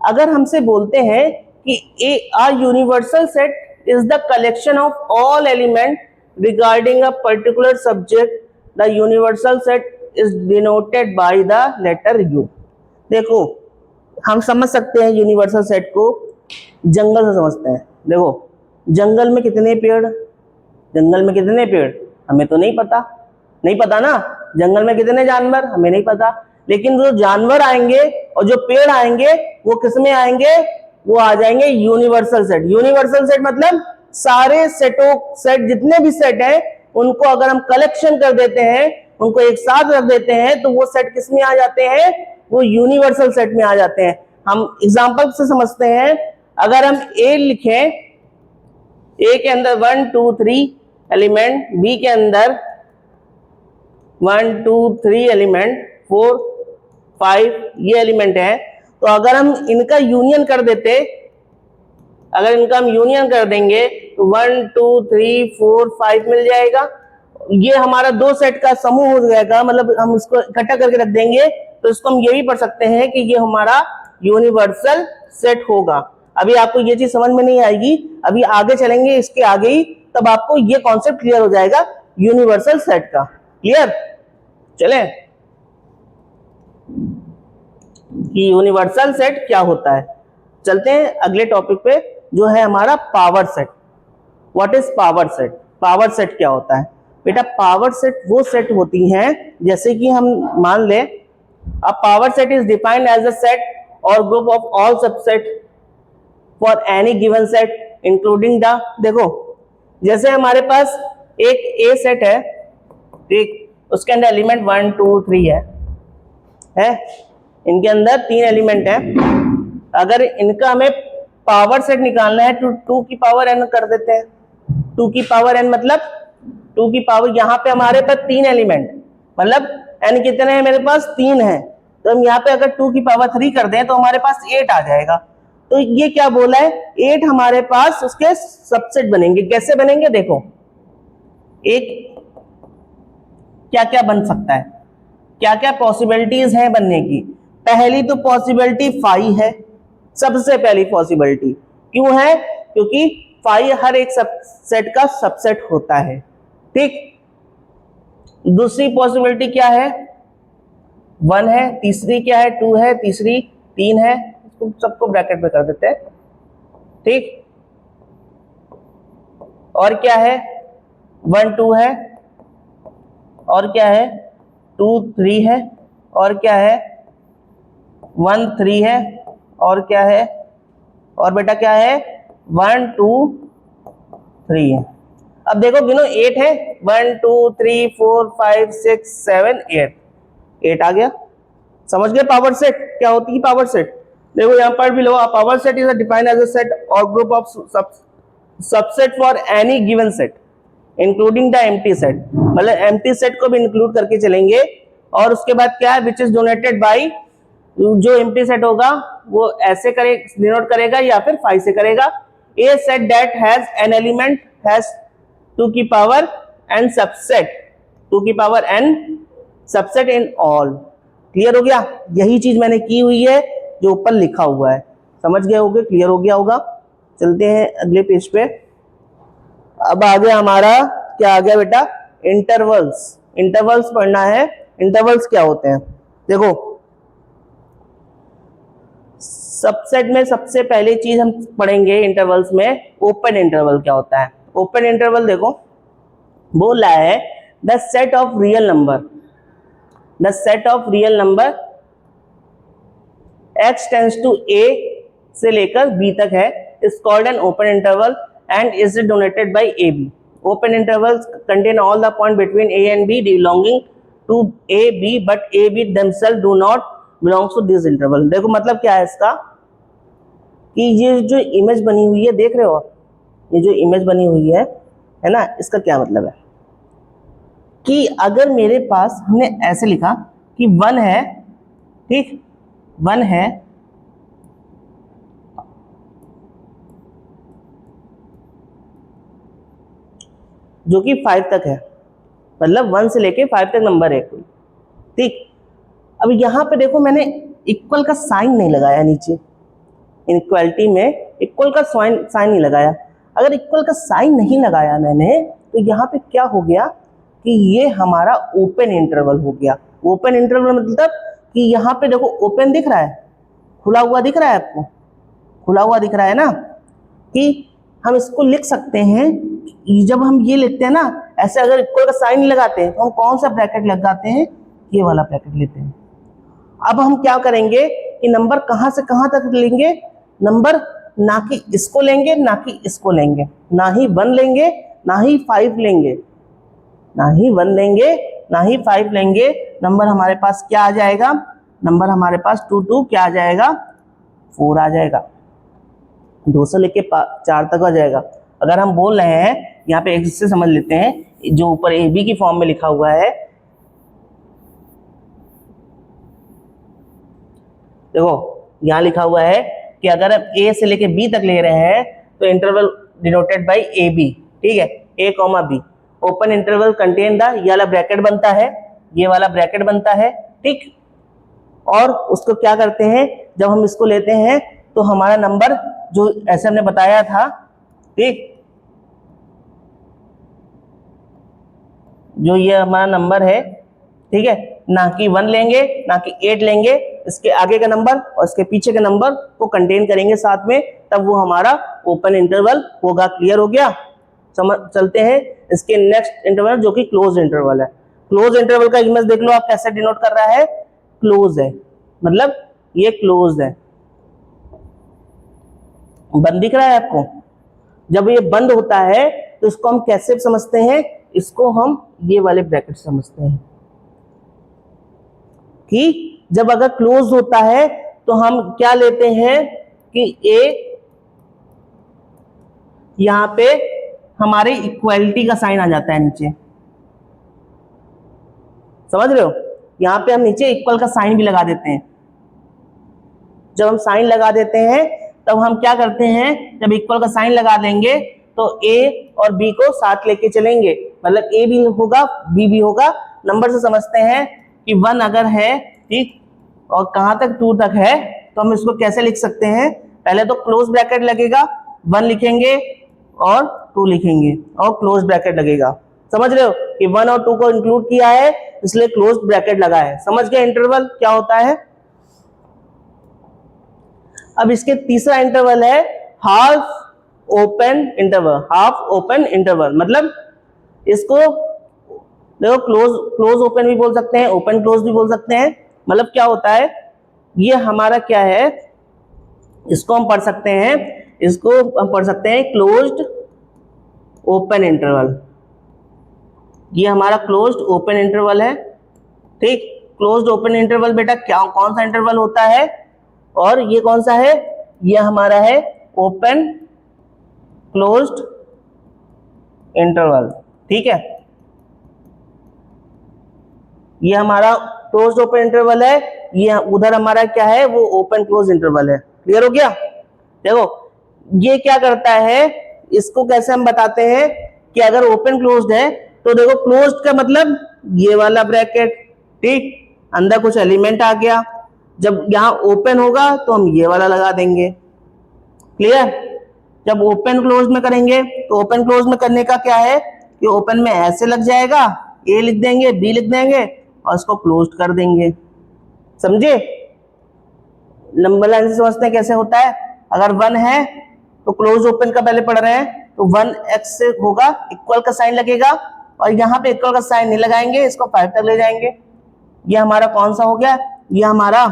अगर हमसे बोलते हैं कि a universal set is the collection of all element regarding a particular subject, the universal set is denoted by the letter U. देखो हम समझ सकते हैं यूनिवर्सल सेट को, जंगल से समझते हैं। देखो जंगल में कितने पेड़, जंगल में कितने पेड़ हमें तो नहीं पता, नहीं पता ना, जंगल में कितने जानवर हमें नहीं पता, लेकिन जो जानवर आएंगे और जो पेड़ आएंगे वो किस में आएंगे, वो आ जाएंगे यूनिवर्सल सेट। यूनिवर्सल सेट मतलब सारे सेटों, सेट जितने भी सेट हैं उनको अगर हम कलेक्शन कर देते हैं, उनको एक साथ रख देते हैं तो वो सेट किस में आ जाते हैं, वो यूनिवर्सल सेट में आ जाते हैं। हम एग्जांपल से समझते हैं, अगर हम ए लिखें, ए के अंदर 1 2 3 एलिमेंट, बी के अंदर 1 2 3 एलिमेंट, 4 5 ये एलिमेंट है, तो अगर हम इनका यूनियन कर देते, अगर इनका हम यूनियन कर देंगे तो 1 2 3 4 5 मिल जाएगा। ये हमारा दो सेट का समूह हो जाएगा, मतलब हम इसको इकट्ठा करके रख देंगे तो इसको हम ये भी पढ़ सकते हैं कि ये हमारा यूनिवर्सल सेट होगा। अभी आपको ये चीज समझ में नहीं आएगी, अभी आगे चलेंगे इसके आगे ही, तब आपको ये कॉन्सेप्ट क्लियर हो जाएगा यूनिवर्सल सेट का। क्लियर, चले कि यूनिवर्सल सेट क्या होता है। चलते हैं अगले टॉपिक पे जो है हमारा power set. What is power set, power set क्या होता है बेटा, पावर सेट वो सेट होती हैं, जैसे कि हम मान ले, a power set is defined as a set और group of all subset for any given set including the, देखो जैसे हमारे पास एक ए सेट है, ठीक, उसके अंदर एलिमेंट 1 2 3 है, इनके अंदर 3 एलिमेंट है। अगर इनका हमें पावर सेट निकालना है तो 2 की पावर n कर देते हैं। 2 की पावर n मतलब 2 की पावर, यहाँ पे हमारे पास 3 एलिमेंट, मतलब n कितने हैं मेरे पास, 3 है, तो हम यहाँ पे अगर 2 की पावर 3 कर दें तो हमारे पास 8 आ जाएगा। तो ये क्या बोला है, 8 हमारे पास उसके सबसेट बनेंगे। कैसे बनेंगे, देखो एक क्या क्या बन सकता है, क्या क्या पॉसिबिलिटीज हैं बनने की। पहली तो पॉसिबिलिटी 5 है, सबसे पहली पॉसिबिलिटी क्यों है, क्योंकि 5 हर एक सबसेट का सबसेट होता है। ठीक, दूसरी पॉसिबिलिटी क्या है, 1 है, तीसरी क्या है, 2 है, तीसरी 3 है, सबको ब्रैकेट में कर देते हैं। ठीक, और क्या है, 1 2 है, और क्या है, 2 3 है, और क्या है, 1 3 है, और क्या है, और बेटा क्या है, 1 2 3 है। अब देखो गिनो 8 है, 1 2 3 4 5 6 7 8, 8 आ गया। समझ गए पावर सेट क्या होती है? पावर सेट देखो यहाँ पर भी लो, power set is defined as a set और group of subset for any given set including the empty set, मतलब एम्प्टी सेट को भी इंक्लूड करके चलेंगे। और उसके बाद क्या है, विच इज डोनेटेड बाई, जो एम्प्टी सेट होगा वो ऐसे करे डिनोट करेगा या फिर 5 से करेगा। A set that has N element has 2 की पावर n सबसेट, 2 की power n subset in all. Clear हो गया? यही चीज मैंने की हुई है जो ऊपर लिखा हुआ है, समझ गए होगे? क्लियर हो गया होगा। चलते हैं अगले पेज पे। अब आ गया हमारा, क्या आ गया बेटा? इंटरवल्स। इंटरवल्स पढ़ना है। इंटरवल्स क्या होते हैं? देखो सबसेट में सबसे पहली चीज हम पढ़ेंगे इंटरवल्स में, ओपन इंटरवल क्या होता है। ओपन इंटरवल देखो बोला है the set of real number, the set of real number x tends to a से लेकर b तक है, is called an open interval and is donated by ab। Open intervals contain all the point between a and b belonging to a b but a b themselves do not belongs to this interval। देखो मतलब क्या है इसका, कि ये जो image बनी हुई है देख रहे हो, ये जो इमेज बनी हुई है ना, इसका क्या मतलब है कि अगर मेरे पास, हमने ऐसे लिखा कि 1 है, ठीक, 1 है, जो कि 5 तक है, मतलब 1 से लेके 5 तक नंबर है कोई, ठीक। अब यहाँ पे देखो मैंने इक्वल का साइन नहीं लगाया नीचे, इनइक्वालिटी में इक्वल का साइन नहीं लगाया। अगर इक्वल का साइन नहीं लगाया मैंने तो यहाँ पे क्या हो गया कि ये हमारा ओपन इंटरवल हो गया। ओपन इंटरवल मतलब कि यहाँ पे देखो ओपन दिख रहा है, खुला हुआ दिख रहा है आपको, खुला हुआ दिख रहा है ना, कि हम इसको लिख सकते हैं। जब हम ये लिखते हैं ना ऐसे, अगर इक्वल का साइन नहीं लगाते हैं तो हम कौन सा ब्रैकेट लगाते हैं? ये वाला ब्रैकेट लेते हैं। अब हम क्या करेंगे कि नंबर कहाँ से कहाँ तक लेंगे? नंबर ना कि इसको लेंगे ना कि इसको लेंगे, ना ही 1 लेंगे ना ही 5 लेंगे, ना ही 1 लेंगे ना ही 5 लेंगे। नंबर हमारे पास क्या आ जाएगा? नंबर हमारे पास 2 क्या आ जाएगा? 4 आ जाएगा, 2 से लेके 4 तक आ जाएगा। अगर हम बोल रहे हैं यहाँ पे एक से समझ लेते हैं, जो ऊपर ए बी की फॉर्म में लिखा हुआ है, देखो यहाँ लिखा हुआ है कि अगर हम ए से लेके बी तक ले रहे हैं तो interval denoted by A B, ठीक है, A comma B. Open interval contain the, ये वाला ब्रैकेट बनता है, ये वाला ब्रैकेट बनता है, ठीक। और उसको क्या करते हैं, जब हम इसको लेते हैं तो हमारा नंबर जो ऐसे हमने बताया था, ठीक, जो ये हमारा नंबर है, ठीक है, ना कि 1 लेंगे ना कि 8 लेंगे, इसके आगे का नंबर और इसके पीछे का नंबर को कंटेन करेंगे साथ में, तब वो हमारा ओपन इंटरवल होगा। क्लियर हो गया? समझ चलते हैं इसके नेक्स्ट इंटरवल जो कि क्लोज इंटरवल है। क्लोज इंटरवल का इमेज देख लो आप कैसे डिनोट कर रहा है, क्लोज है, मतलब ये क्लोज है। बंद दिख रहा है आपको? जब ये बंद होता है तो इसको हम कैसे समझते हैं? इसको हम ये वाले ब्रैकेट समझते हैं कि जब अगर क्लोज होता है तो हम क्या लेते हैं कि ए, यहां पे हमारे इक्वालिटी का साइन आ जाता है नीचे, समझ रहे हो? यहां पे हम नीचे इक्वल का साइन भी लगा देते हैं। जब हम साइन लगा देते हैं तब हम क्या करते हैं, जब इक्वल का साइन लगा देंगे तो ए और बी को साथ लेके चलेंगे, मतलब ए भी होगा बी भी होगा। नंबर से समझते हैं कि 1 अगर है, ठीक, और कहां तक 2 तक है, तो हम इसको कैसे लिख सकते हैं? पहले तो क्लोज ब्रैकेट लगेगा, 1 लिखेंगे और 2 लिखेंगे और क्लोज ब्रैकेट लगेगा। समझ रहे हो कि 1 और 2 को इंक्लूड किया है इसलिए क्लोज ब्रैकेट लगा है। समझ गए इंटरवल क्या होता है? अब इसके तीसरा इंटरवल है half open interval. Half open interval मतलब इसको देखो क्लोज ओपन भी बोल सकते हैं, ओपन क्लोज भी बोल सकते हैं। मतलब क्या होता है, ये हमारा क्या है, इसको हम पढ़ सकते हैं, इसको हम पढ़ सकते हैं क्लोज्ड ओपन इंटरवल, ये हमारा क्लोज्ड ओपन इंटरवल है। ठीक, क्लोज्ड ओपन इंटरवल बेटा क्या कौन सा इंटरवल होता है, और ये कौन सा है, ये हमारा है ओपन क्लोज्ड इंटरवल। ठीक है, ये हमारा क्लोज्ड ओपन इंटरवल है, ये उधर हमारा क्या है, वो ओपन क्लोज इंटरवल है। क्लियर हो गया। देखो ये क्या करता है, इसको कैसे हम बताते हैं कि अगर ओपन क्लोज्ड है तो देखो क्लोज्ड का मतलब ये वाला ब्रैकेट, ठीक, अंदर कुछ एलिमेंट आ गया, जब यहां ओपन होगा तो हम ये वाला लगा देंगे। क्लियर। जब ओपन क्लोज में करेंगे तो ओपन क्लोज में करने का क्या है कि ओपन में ऐसे लग जाएगा, ए लिख देंगे, बी लिख देंगे और इसको क्लोज कर देंगे। समझे। नंबर लाइन से समझते हैं कैसे होता है। अगर 1 है तो क्लोज ओपन का पहले पढ़ रहे हैं, तो 1x से होगा, इक्वल का साइन लगेगा, और यहाँ पे इक्वल का साइन नहीं लगाएंगे, इसको 5 तक ले जाएंगे। ये हमारा कौन सा हो गया, ये हमारा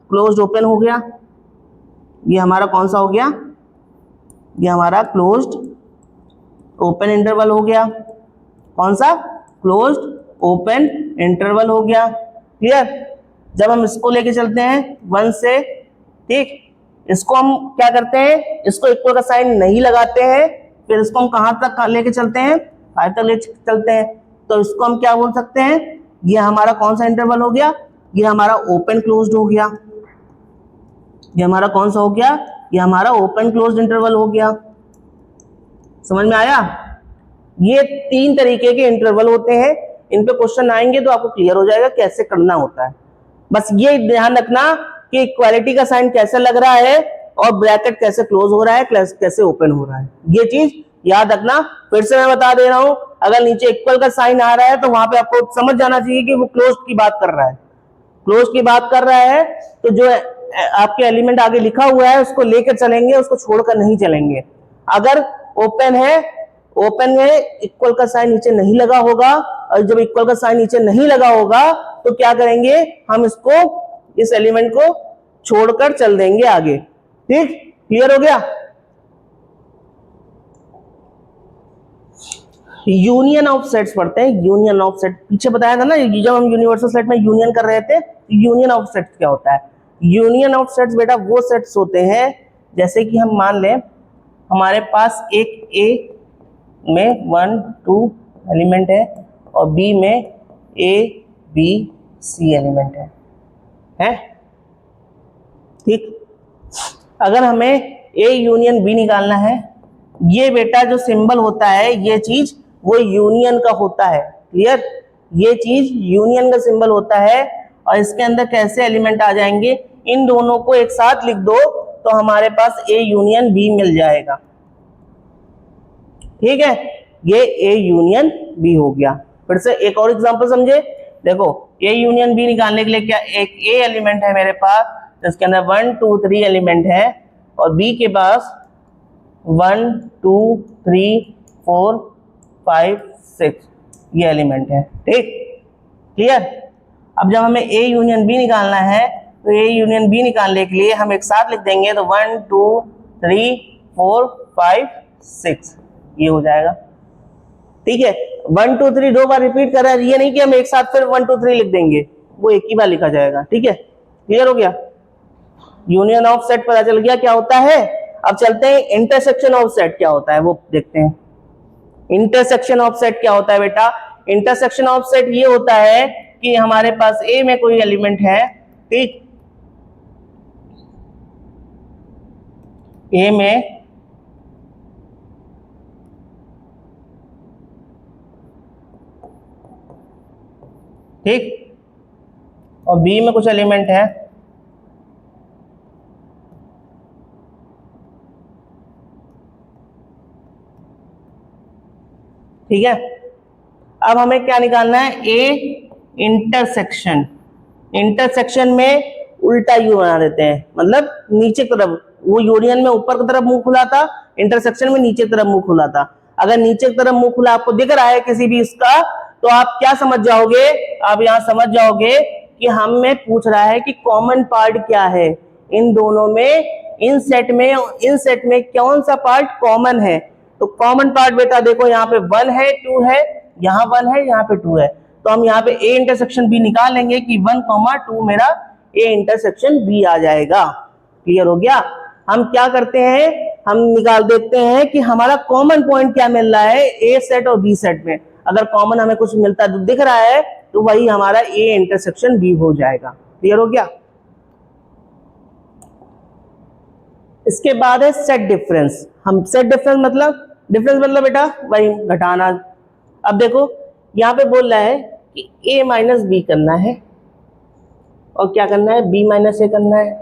क्लोज ओपन हो गया। ये हमारा कौन सा हो गया, ये हमारा क्लोज्ड ओपन इंटरवल हो गया। कौन सा, क्लोज्ड ओपन इंटरवल हो गया। क्लियर। जब हम इसको लेके चलते हैं 1 से, ठीक, इसको हम क्या करते हैं, इसको इक्वल का साइन नहीं लगाते हैं, फिर इसको हम कहां तक लेके चलते हैं, 5 तक ले चलते हैं। तो इसको हम क्या बोल सकते हैं, ये हमारा कौन सा इंटरवल हो गया, ये हमारा ओपन क्लोज्ड हो गया। ये हमारा कौन सा हो गया, ये हमारा ओपन क्लोज्ड इंटरवल हो गया। समझ में आया। ये 3 तरीके के इंटरवल होते हैं, इन पे क्वेश्चन आएंगे तो आपको क्लियर हो जाएगा कैसे करना होता है। बस ये ध्यान रखना कि इक्वालिटी का साइन कैसे लग रहा है और ब्रैकेट कैसे क्लोज हो रहा है, कैसे ओपन हो रहा है, ये चीज याद रखना। फिर से मैं बता दे रहा हूं, अगर नीचे इक्वल का साइन आ रहा है तो वहां पे आपको समझ जाना चाहिए कि वो क्लोज की बात कर रहा है। क्लोज की बात कर रहा है तो जो आपके एलिमेंट आगे लिखा हुआ है उसको लेकर चलेंगे, उसको छोड़कर नहीं चलेंगे। अगर ओपन है, ओपन में इक्वल का साइन नीचे नहीं लगा होगा, और जब इक्वल का साइन नीचे नहीं लगा होगा तो क्या करेंगे, हम इसको, इस एलिमेंट को छोड़कर चल देंगे आगे। ठीक, क्लियर हो गया। यूनियन ऑफ सेट्स पढ़ते हैं। यूनियन ऑफ सेट पीछे बताया था ना, जब हम यूनिवर्सल सेट में यूनियन कर रहे थे, यूनियन ऑफ सेट्स क्या होता है। यूनियन ऑफ सेट्स बेटा वो सेट्स होते हैं, जैसे कि हम मान लें हमारे पास एक ए में 1 2 एलिमेंट है और बी में ए बी सी एलिमेंट है? ठीक। अगर हमें ए यूनियन बी निकालना है, ये बेटा जो सिंबल होता है, ये चीज वो यूनियन का होता है। क्लियर। ये चीज यूनियन का सिंबल होता है, और इसके अंदर कैसे एलिमेंट आ जाएंगे, इन दोनों को एक साथ लिख दो तो हमारे पास ए यूनियन बी मिल जाएगा। ठीक है, ये ए यूनियन बी हो गया। फिर से एक और एग्जांपल समझे। देखो ए यूनियन बी निकालने के लिए क्या, एक ए एलिमेंट है मेरे पास, जिसके अंदर 1 2 3 एलिमेंट है, और बी के पास 1 2 3 4 5 6 ये एलिमेंट है। ठीक, क्लियर। अब जब हमें ए यूनियन बी निकालना है तो ए यूनियन बी निकालने के लिए हम एक साथ लिख देंगे, तो 1 2 3 4 5 6 ये हो जाएगा। ठीक है, 1 2 3 2 बार रिपीट कर रहा है, ये नहीं कि हम एक साथ फिर 1 2 3 लिख देंगे, वो एक ही बार लिखा जाएगा। ठीक है, क्लियर हो गया। यूनियन ऑफ सेट पता चल गया क्या होता है। अब चलते हैं इंटरसेक्शन ऑफ सेट क्या होता है वो देखते हैं। इंटरसेक्शन ऑफ सेट क्या होता है बेटा, इंटरसेक्शन ऑफ सेट ये होता है कि हमारे पास ए में कोई एलिमेंट है, ठीक, ए में ठीक, और बी में कुछ एलिमेंट है, ठीक है। अब हमें क्या निकालना है, ए इंटरसेक्शन। इंटरसेक्शन में उल्टा यू बना देते हैं, मतलब नीचे की तरफ, वो यूनियन में ऊपर की तरफ मुंह खुला था, इंटरसेक्शन में नीचे की तरफ मुंह खुला था। अगर नीचे की तरफ मुंह खुला आपको दिख रहा है किसी भी इसका, तो आप क्या समझ जाओगे, आप यहां समझ जाओगे कि हमें पूछ रहा है कि कॉमन पार्ट क्या है इन दोनों में, इन सेट में कौन सा पार्ट कॉमन है। तो कॉमन पार्ट बेटा देखो यहाँ पे 1 है 2 है, यहाँ 1 है यहाँ पे 2 है, तो हम यहाँ पे ए इंटरसेक्शन बी निकाल लेंगे कि 1, 2 मेरा ए इंटरसेक्शन बी आ जाएगा। क्लियर हो गया। हम क्या करते हैं, हम निकाल देते हैं कि हमारा कॉमन पॉइंट क्या मिल रहा है ए सेट और बी सेट में। अगर कॉमन हमें कुछ मिलता दिख रहा है तो वही हमारा ए इंटरसेक्शन बी हो जाएगा। क्लियर हो गया। इसके बाद है सेट डिफरेंस। हम सेट डिफरेंस मतलब बेटा वही घटाना। अब देखो यहाँ पे बोल रहा है कि a माइनस बी करना है और क्या करना है, b माइनस ए करना है।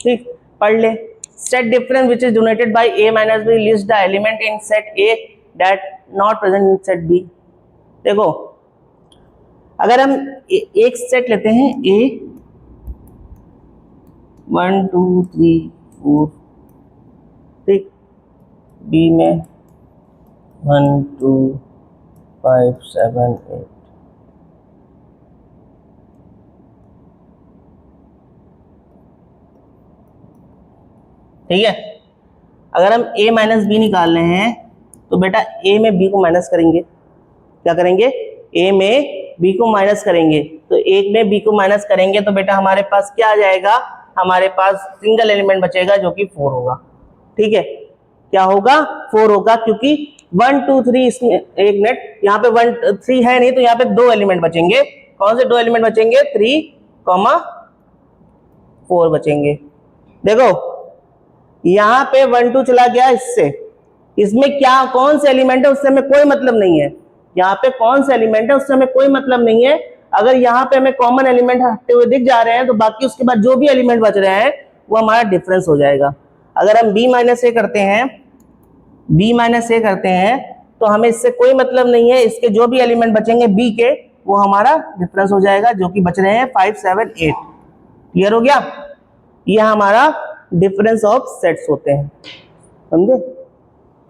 ठीक, पढ़ ले। Set difference which is donated by a minus B list the element in set a that not present in set b। देखो अगर हम एक सेट लेते हैं a 1 2 3 4, ठीक, b में 1 2 5 7 8, ठीक है। अगर हम a माइनस बी निकाल रहे हैं तो बेटा a में b को माइनस करेंगे। क्या करेंगे, a में b को माइनस करेंगे। तो एक में b को माइनस करेंगे तो बेटा हमारे पास क्या आ जाएगा, हमारे पास सिंगल एलिमेंट बचेगा जो कि 4 होगा। ठीक है, क्या होगा, 4 होगा, क्योंकि 1 2 3 इसमें एक मिनट यहाँ पे 1 3 है नहीं, तो यहाँ पे 2 एलिमेंट बचेंगे। कौन से 2 एलिमेंट बचेंगे, 3, 4 बचेंगे। देखो यहाँ पे 1 2 चला गया इससे, इसमें क्या कौन से एलिमेंट है उससे हमें कोई मतलब नहीं है। यहाँ पे कौन से एलिमेंट है उससे हमें कोई मतलब नहीं है। अगर यहाँ पे हमें कॉमन एलिमेंट हटते हुए दिख जा रहे हैं तो बाकी उसके बाद जो भी एलिमेंट बच रहे हैं वो हमारा डिफरेंस हो जाएगा। अगर हम b माइनस ए करते हैं तो हमें इससे कोई मतलब नहीं है, इसके जो भी एलिमेंट बचेंगे b के वो हमारा डिफरेंस हो जाएगा, जो कि बच रहे हैं 5 7 8। क्लियर हो गया। ये हमारा डिफरेंस ऑफ सेट्स होते हैं, समझे।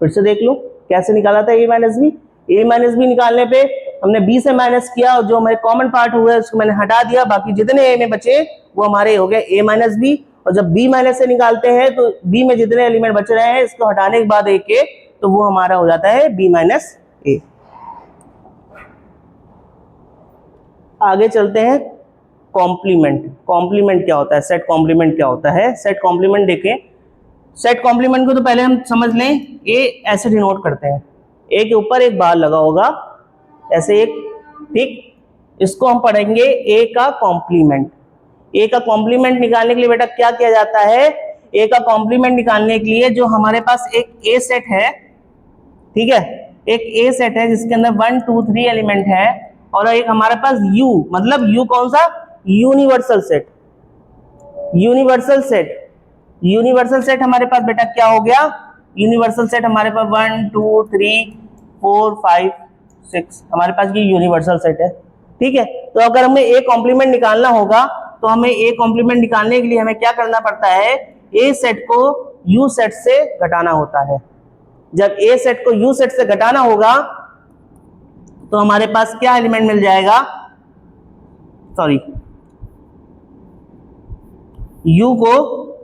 फिर से देख लो कैसे निकाला था a minus B. A minus B निकालने पे हमने b से माइनस किया और जो हमारे कॉमन पार्ट हुआ है उसको मैंने हटा दिया, बाकी जितने a में बचे वो हमारे हो गए a माइनस बी। और जब b माइनस से निकालते हैं तो b में जितने एलिमेंट बच रहे हैं इसको हटाने के बाद एक तो वो हमारा हो जाता है b माइनस ए। आगे चलते हैं कॉम्प्लीमेंट। कॉम्प्लीमेंट क्या होता है, सेट कॉम्प्लीमेंट क्या होता है। सेट कॉम्प्लीमेंट देखें, सेट कॉम्प्लीमेंट को तो पहले हम समझ लें, ए ऐसे डिनोट करते हैं, ए के ऊपर एक बार लगा होगा ऐसे एक, ठीक। इसको हम पढ़ेंगे ए का कॉम्प्लीमेंट। ए का कॉम्प्लीमेंट निकालने के लिए बेटा क्या किया जाता है, ए का कॉम्प्लीमेंट निकालने के लिए जो हमारे पास एक ए सेट है, ठीक है, एक ए सेट है जिसके अंदर 1 2 3 एलिमेंट है, और एक हमारे पास यू, मतलब यू कौन सा, universal set. Universal set, universal set हमारे पास बेटा क्या हो गया, यूनिवर्सल सेट हमारे पास 1 2 3 4 5 6 हमारे पास ये यूनिवर्सल सेट है। ठीक है, तो अगर हमें ए कॉम्प्लीमेंट निकालना होगा तो हमें ए कॉम्प्लीमेंट निकालने के लिए हमें क्या करना पड़ता है, ए सेट को यू सेट से घटाना होता है। जब ए सेट को यू सेट से घटाना होगा तो हमारे पास क्या एलिमेंट मिल जाएगा, सॉरी, यू को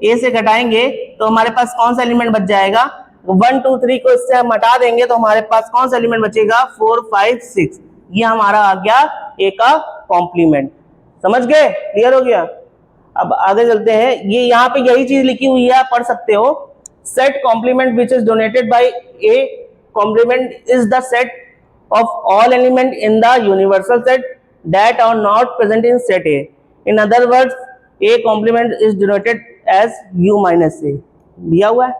ए से घटाएंगे तो हमारे पास कौन सा एलिमेंट बच जाएगा, 1 2 3 को इससे हम हटा देंगे तो हमारे पास कौन सा एलिमेंट बचेगा, 4 5 6। ये हमारा आ गया ए का कॉम्प्लीमेंट। समझ गए, क्लियर हो गया। अब आगे चलते हैं, ये यहाँ पे यही चीज लिखी हुई है, आप पढ़ सकते हो। Set complement which is donated by A complement is the set of all element in the universal set that are not present in set A. In other words A complement is denoted as U minus A. दिया हुआ है,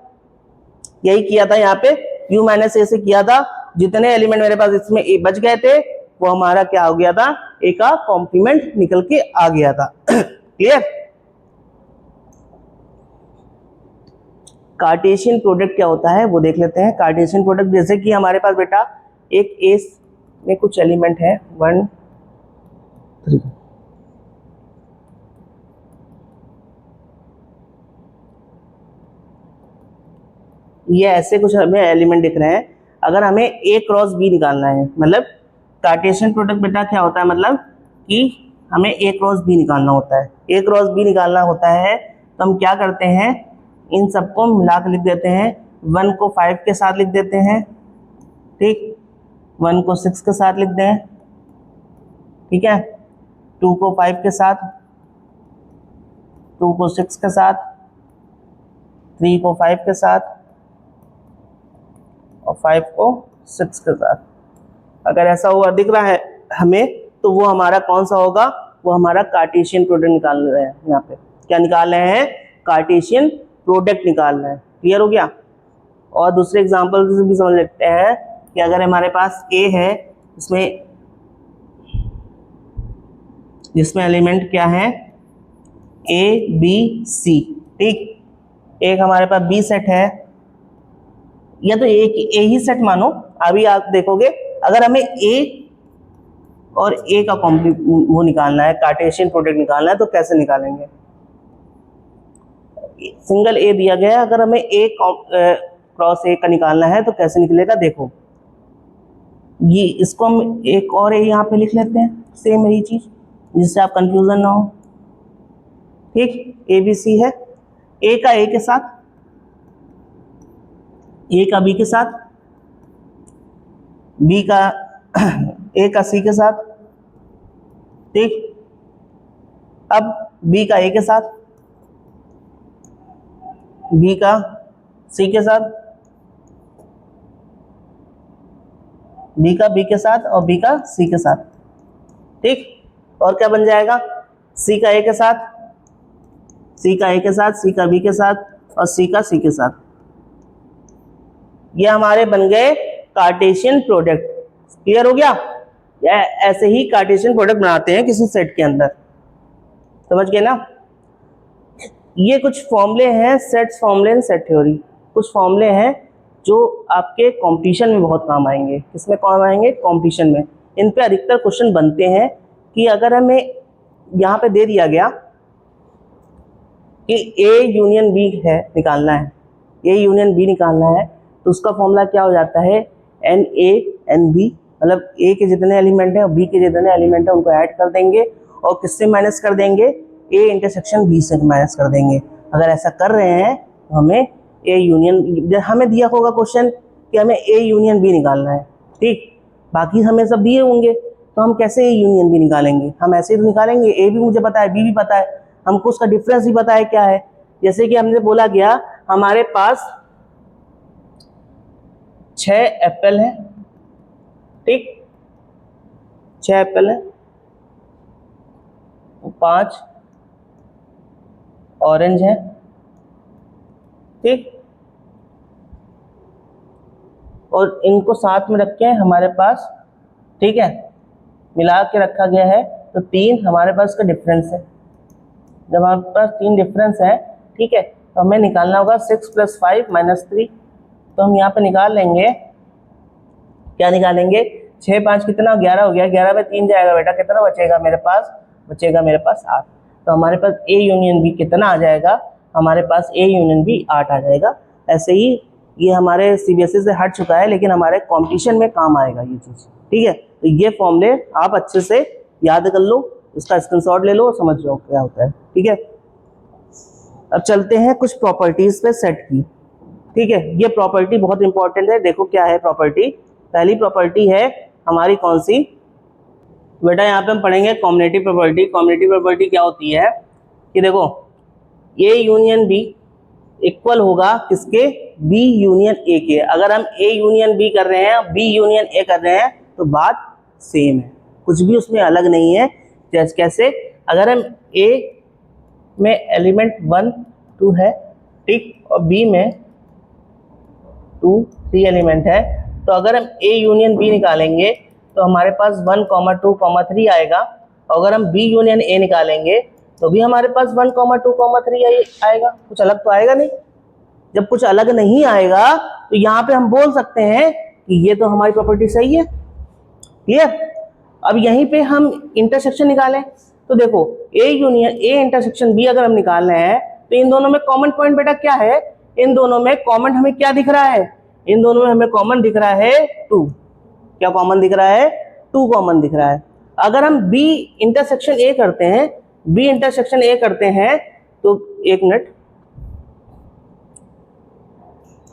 यही किया था यहाँ पे, you minus ए से किया था। जितने एलिमेंट मेरे पास इसमें ए बच गए थे वो हमारा क्या हो गया था, ए का कॉम्प्लीमेंट निकल के आ गया था। क्लियर। कार्टेशियन प्रोडक्ट क्या होता है वो देख लेते हैं। कार्टेशियन प्रोडक्ट जैसे कि हमारे पास बेटा एक ए में कुछ एलिमेंट है 1 3, ये ऐसे कुछ हमें एलिमेंट दिख रहे हैं। अगर हमें ए क्रॉस बी निकालना है, मतलब कार्टेशियन प्रोडक्ट बेटा क्या होता है, मतलब कि हमें ए क्रॉस बी निकालना होता है। ए क्रॉस बी निकालना होता है तो हम क्या करते हैं, इन सबको मिला के लिख देते हैं 1 को 5 के साथ लिख देते हैं, ठीक, 1 को 6 के साथ लिख दें, ठीक है, 2 को 5 के साथ, 2 को 6 के साथ, 3 को 5 के साथ और 5 को 6 के साथ। अगर ऐसा हुआ दिख रहा है हमें तो वो हमारा कौन सा होगा, वो हमारा कार्टेशियन प्रोडक्ट निकाल रहे हैं। यहाँ पे क्या निकाल रहे हैं, कार्टेशियन प्रोडक्ट निकाल रहे हैं। क्लियर हो गया। और दूसरे एग्जांपल से भी समझ लेते हैं कि अगर हमारे पास ए है जिसमें एलिमेंट क्या है, ए बी सी, ठीक, एक हमारे पास बी सेट है, या तो ए ही सेट मानो। अभी आप देखोगे अगर हमें ए और ए का वो निकालना है, कार्टेशियन प्रोडक्ट निकालना है, तो कैसे निकालेंगे। सिंगल ए दिया गया है, अगर हमें ए क्रॉस ए का निकालना है तो कैसे निकलेगा, देखो ये इसको हम एक और ए यहाँ पे लिख लेते हैं, सेम यही चीज, जिससे आप कंफ्यूजन ना हो, ठीक। ए बी सी है, ए का ए के साथ, ए का बी के साथ, बी का ए का सी के साथ, ठीक। अब बी का ए के साथ, बी का सी के साथ, बी का बी के साथ और बी का सी के साथ, ठीक। और क्या बन जाएगा, सी का ए के साथ, सी का ए के साथ, सी का बी के साथ और सी का सी के साथ। ये हमारे बन गए कार्टेशियन प्रोडक्ट। क्लियर हो गया। या ऐसे ही कार्टेशियन प्रोडक्ट बनाते हैं किसी सेट के अंदर, समझ गए ना। ये कुछ फॉर्मूले हैं, सेट्स फॉर्मूले एंड सेट थ्योरी। कुछ फॉर्मूले हैं जो आपके कंपटीशन में बहुत काम आएंगे। किसमें काम आएंगे, कंपटीशन में। इन पे अधिकतर क्वेश्चन बनते हैं कि अगर हमें यहाँ पे दे दिया गया कि ए यूनियन बी है, निकालना है, ए यूनियन बी निकालना है, तो उसका फॉर्मूला क्या हो जाता है, एन ए एन बी, मतलब ए के जितने एलिमेंट हैं और बी के जितने एलिमेंट हैं उनको ऐड कर देंगे और किससे माइनस कर देंगे, ए इंटरसेक्शन बी से माइनस कर देंगे। अगर ऐसा कर रहे हैं तो हमें ए यूनियन, हमें दिया होगा क्वेश्चन कि हमें ए यूनियन बी निकालना है, ठीक, बाकी हमें सब दिए होंगे, तो हम कैसे ए यूनियन बी निकालेंगे, हम ऐसे ही तो निकालेंगे। ए भी मुझे पता है, बी भी पता है, हमको उसका डिफरेंस भी पता है क्या है। जैसे कि हमने बोला गया हमारे पास 6 एप्पल है, ठीक, 6 एप्पल है, 5 ऑरेंज है, ठीक, और इनको साथ में रख के हमारे पास, ठीक है, मिला के रखा गया है, तो 3 हमारे पास का डिफरेंस है। जब हमारे पास 3 डिफरेंस है, ठीक है, तो हमें निकालना होगा 6 + 5 - 3। तो हम यहाँ पे निकाल लेंगे, क्या निकालेंगे, 6 5 कितना, 11 हो गया, 11 में 3 जाएगा बेटा, कितना बचेगा मेरे पास, बचेगा मेरे पास 8। तो हमारे पास ए यूनियन बी कितना आ जाएगा, हमारे पास ए यूनियन बी 8 आ जाएगा। ऐसे ही ये हमारे सीबीएसई से हट चुका है, लेकिन हमारे कंपटीशन में काम आएगा ये चीज़, ठीक है। तो ये फॉर्मूले आप अच्छे से याद कर लो, इसका स्क्रीनशॉट ले लो और समझ लो क्या होता है, ठीक है। अब चलते हैं कुछ प्रॉपर्टीज पे सेट की, ठीक है। ये प्रॉपर्टी बहुत इंपॉर्टेंट है, देखो क्या है प्रॉपर्टी। पहली प्रॉपर्टी है हमारी कौन सी बेटा, यहाँ पे हम पढ़ेंगे कॉम्बिनेटिव प्रॉपर्टी। कॉम्बिनेटिव प्रॉपर्टी क्या होती है कि देखो ए यूनियन बी इक्वल होगा किसके, बी यूनियन ए के। अगर हम ए यूनियन बी कर रहे हैं, बी यूनियन ए कर रहे हैं, तो बात सेम है, कुछ भी उसमें अलग नहीं है। जैसे कैसे, अगर हम ए में एलिमेंट 1 2 है, ठीक, और बी में 2 3 एलिमेंट है, तो अगर हम ए यूनियन बी निकालेंगे तो हमारे पास 1 2 3 आएगा। और अगर हम बी यूनियन ए निकालेंगे तो भी हमारे पास 1 2 3 आएगा। कुछ अलग तो आएगा नहीं। जब कुछ अलग नहीं आएगा तो यहाँ पे हम बोल सकते हैं कि ये तो हमारी प्रॉपर्टी सही है। क्लियर। अब यहीं पे हम इंटरसेक्शन निकालें तो देखो A union A intersection B अगर हम निकाल रहे हैं तो इन दोनों में कॉमन पॉइंट बेटा क्या है, इन दोनों में कॉमन हमें क्या दिख रहा है, इन दोनों में हमें कॉमन दिख रहा है 2। क्या कॉमन दिख रहा है, 2 कॉमन दिख रहा है। अगर हम बी इंटरसेक्शन ए करते हैं, बी इंटरसेक्शन ए करते हैं तो एक मिनट,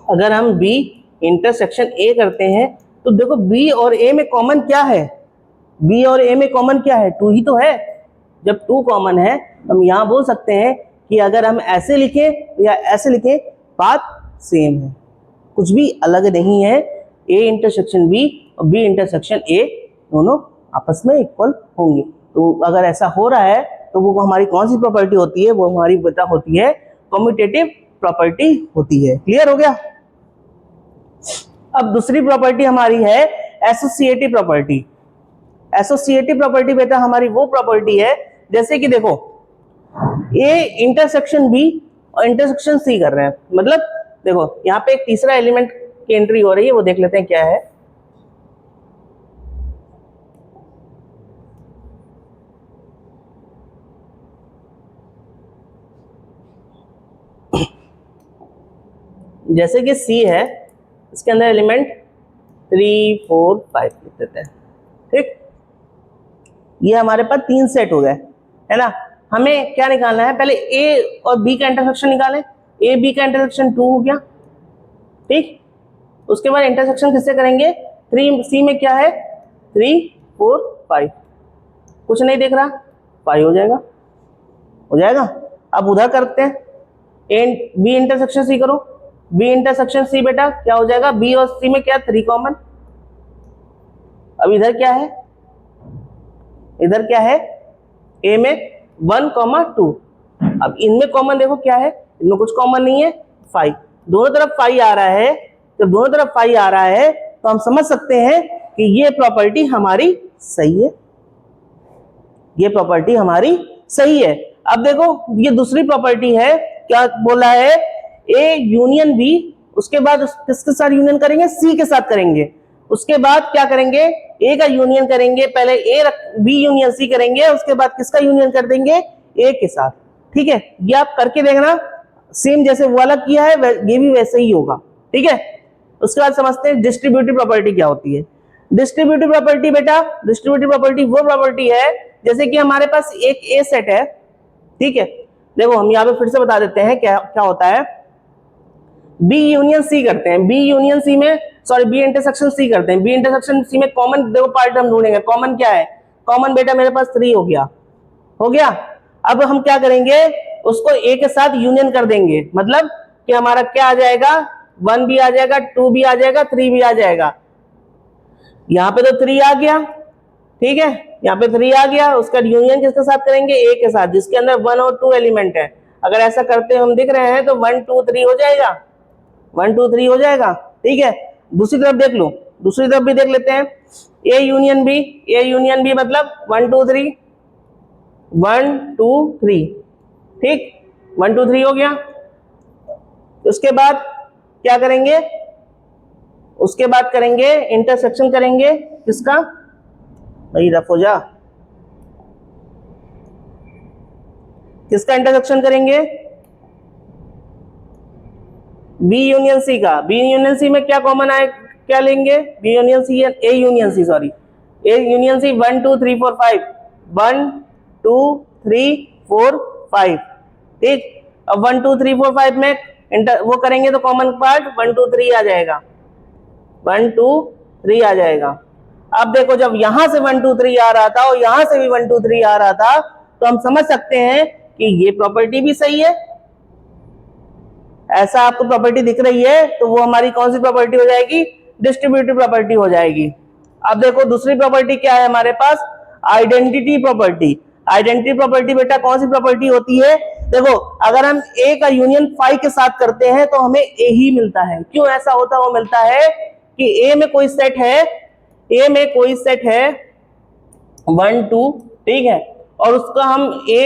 अगर हम बी इंटरसेक्शन ए करते हैं तो देखो बी और ए में कॉमन क्या है, बी और ए में कॉमन क्या है, 2 ही तो है। जब 2 कॉमन है तो हम यहाँ बोल सकते हैं कि अगर हम ऐसे लिखें या ऐसे लिखें पाथ सेम है, कुछ भी अलग नहीं है। ए इंटरसेक्शन बी और बी इंटरसेक्शन ए दोनों आपस में इक्वल होंगे। तो अगर ऐसा हो रहा है तो वो हमारी कौन सी प्रॉपर्टी होती है, वो हमारी बेटा होती है कम्यूटेटिव प्रॉपर्टी होती है। क्लियर हो गया। अब दूसरी प्रॉपर्टी हमारी है एसोसिएटिव प्रॉपर्टी। एसोसिएटिव प्रॉपर्टी बेटा हमारी वो प्रॉपर्टी है जैसे कि देखो ए इंटरसेक्शन बी और इंटरसेक्शन सी कर रहे हैं, मतलब देखो यहाँ पे एक तीसरा एलिमेंट की एंट्री हो रही है, वो देख लेते हैं क्या है। जैसे कि सी है, इसके अंदर एलिमेंट 3 4 5 लिख देते हैं। ठीक, ये हमारे पास 3 सेट हो गए, है ना। हमें क्या निकालना है, पहले ए और बी का इंटरसेक्शन निकालें। ए बी का इंटरसेक्शन 2 हो गया, ठीक। उसके बाद इंटरसेक्शन किससे करेंगे, 3 सी में क्या है 3 4 5, कुछ नहीं देख रहा, 5 हो जाएगा, हो जाएगा। अब उधर करते हैं, ए बी इंटरसेक्शन सी करो, बी इंटरसेक्शन सी बेटा क्या हो जाएगा, बी और सी में क्या 3 कॉमन। अब इधर क्या है, इधर क्या है, ए में 1 2। अब इनमें कॉमन देखो क्या है, इनमें कुछ कॉमन नहीं है, 5। दोनों तरफ 5 आ रहा है, जब दोनों तरफ 5 आ रहा है तो हम समझ सकते हैं कि ये प्रॉपर्टी हमारी सही है, ये प्रॉपर्टी हमारी सही है। अब देखो ये दूसरी प्रॉपर्टी है, क्या बोला है, ए यूनियन बी, उसके बाद किसके साथ यूनियन करेंगे, सी के साथ करेंगे। उसके बाद क्या करेंगे, ए का यूनियन करेंगे, पहले ए बी यूनियन सी करेंगे, उसके बाद किसका यूनियन कर देंगे, ए के साथ। ठीक है, ये आप करके देखना, सेम जैसे वो वाला किया है ये भी वैसे ही होगा। ठीक है, उसके बाद समझते हैं डिस्ट्रीब्यूटिव प्रॉपर्टी क्या होती है। डिस्ट्रीब्यूटिव प्रॉपर्टी बेटा, डिस्ट्रीब्यूटिव प्रॉपर्टी वो प्रॉपर्टी है जैसे कि हमारे पास एक ए सेट है, ठीक है। देखो हम यहाँ पे फिर से बता देते हैं क्या क्या होता है। बी यूनियन सी करते हैं, बी यूनियन सी में सॉरी बी इंटरसेक्शन सी करते हैं, बी इंटरसेक्शन सी में कॉमन देखो पार्ट हम ढूंढेंगे, कॉमन क्या है, कॉमन बेटा मेरे पास 3 हो गया, हो गया। अब हम क्या करेंगे, उसको ए के साथ यूनियन कर देंगे, मतलब कि हमारा क्या आ जाएगा, 1 भी आ जाएगा, 2 भी आ जाएगा, 3 भी आ जाएगा। यहाँ पे तो 3 आ गया, ठीक है, यहाँ पे 3 आ गया, उसका यूनियन किसके साथ करेंगे, ए के साथ, जिसके अंदर 1 और 2 एलिमेंट है। अगर ऐसा करते हम दिख रहे हैं तो 1 2 3 हो जाएगा, 1 2 3 हो जाएगा। ठीक है, दूसरी तरफ देख लो, दूसरी तरफ भी देख लेते हैं, A union B, A union B मतलब 1 2 3, 1 2 3, ठीक, 1 2 3 हो गया। उसके बाद क्या करेंगे, उसके बाद करेंगे इंटरसेक्शन करेंगे किसका, भाई रफ हो जा, किसका इंटरसेक्शन करेंगे, बी यूनियन सी का। बी यूनियन सी में क्या कॉमन आए, क्या लेंगे, B union C, A union C sorry, A union C 1 2 3 4 5, 1 2 3 4 5, ठीक। अब 1 2 3 4 5 में वो करेंगे तो कॉमन पार्ट 1 2 3 आ जाएगा, 1 2 3 आ जाएगा। अब देखो जब यहां से 1 2 3 आ रहा था और यहां से भी 1 2 3 आ रहा था, तो हम समझ सकते हैं कि ये प्रॉपर्टी भी सही है। ऐसा आपको प्रॉपर्टी दिख रही है तो वो हमारी कौन सी प्रॉपर्टी हो जाएगी, डिस्ट्रीब्यूटिव प्रॉपर्टी हो जाएगी। अब देखो दूसरी प्रॉपर्टी क्या है हमारे पास, आइडेंटिटी प्रॉपर्टी। आइडेंटिटी प्रॉपर्टी बेटा कौन सी प्रॉपर्टी होती है, देखो अगर हम ए का यूनियन 5 के साथ करते हैं तो हमें ए ही मिलता है। क्यों ऐसा होता है, वो मिलता है कि ए में कोई सेट है, ए में कोई सेट है 1 2, ठीक है, और उसका हम ए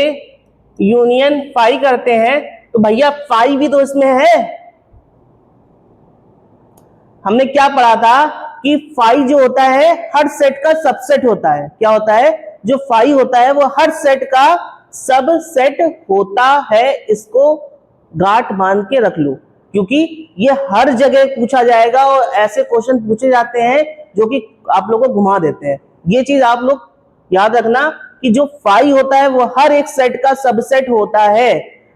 यूनियन 5 करते हैं तो भैया 5 भी तो इसमें है। हमने क्या पढ़ा था कि 5 जो होता है हर सेट का सबसेट होता है। क्या होता है, जो 5 होता है वो हर सेट का सबसेट होता है। इसको गांठ बांध के रख लो, क्योंकि ये हर जगह पूछा जाएगा और ऐसे क्वेश्चन पूछे जाते हैं जो कि आप लोगों को घुमा देते हैं। ये चीज आप लोग याद रखना कि जो 5 होता है वो हर एक सेट का सबसेट होता है।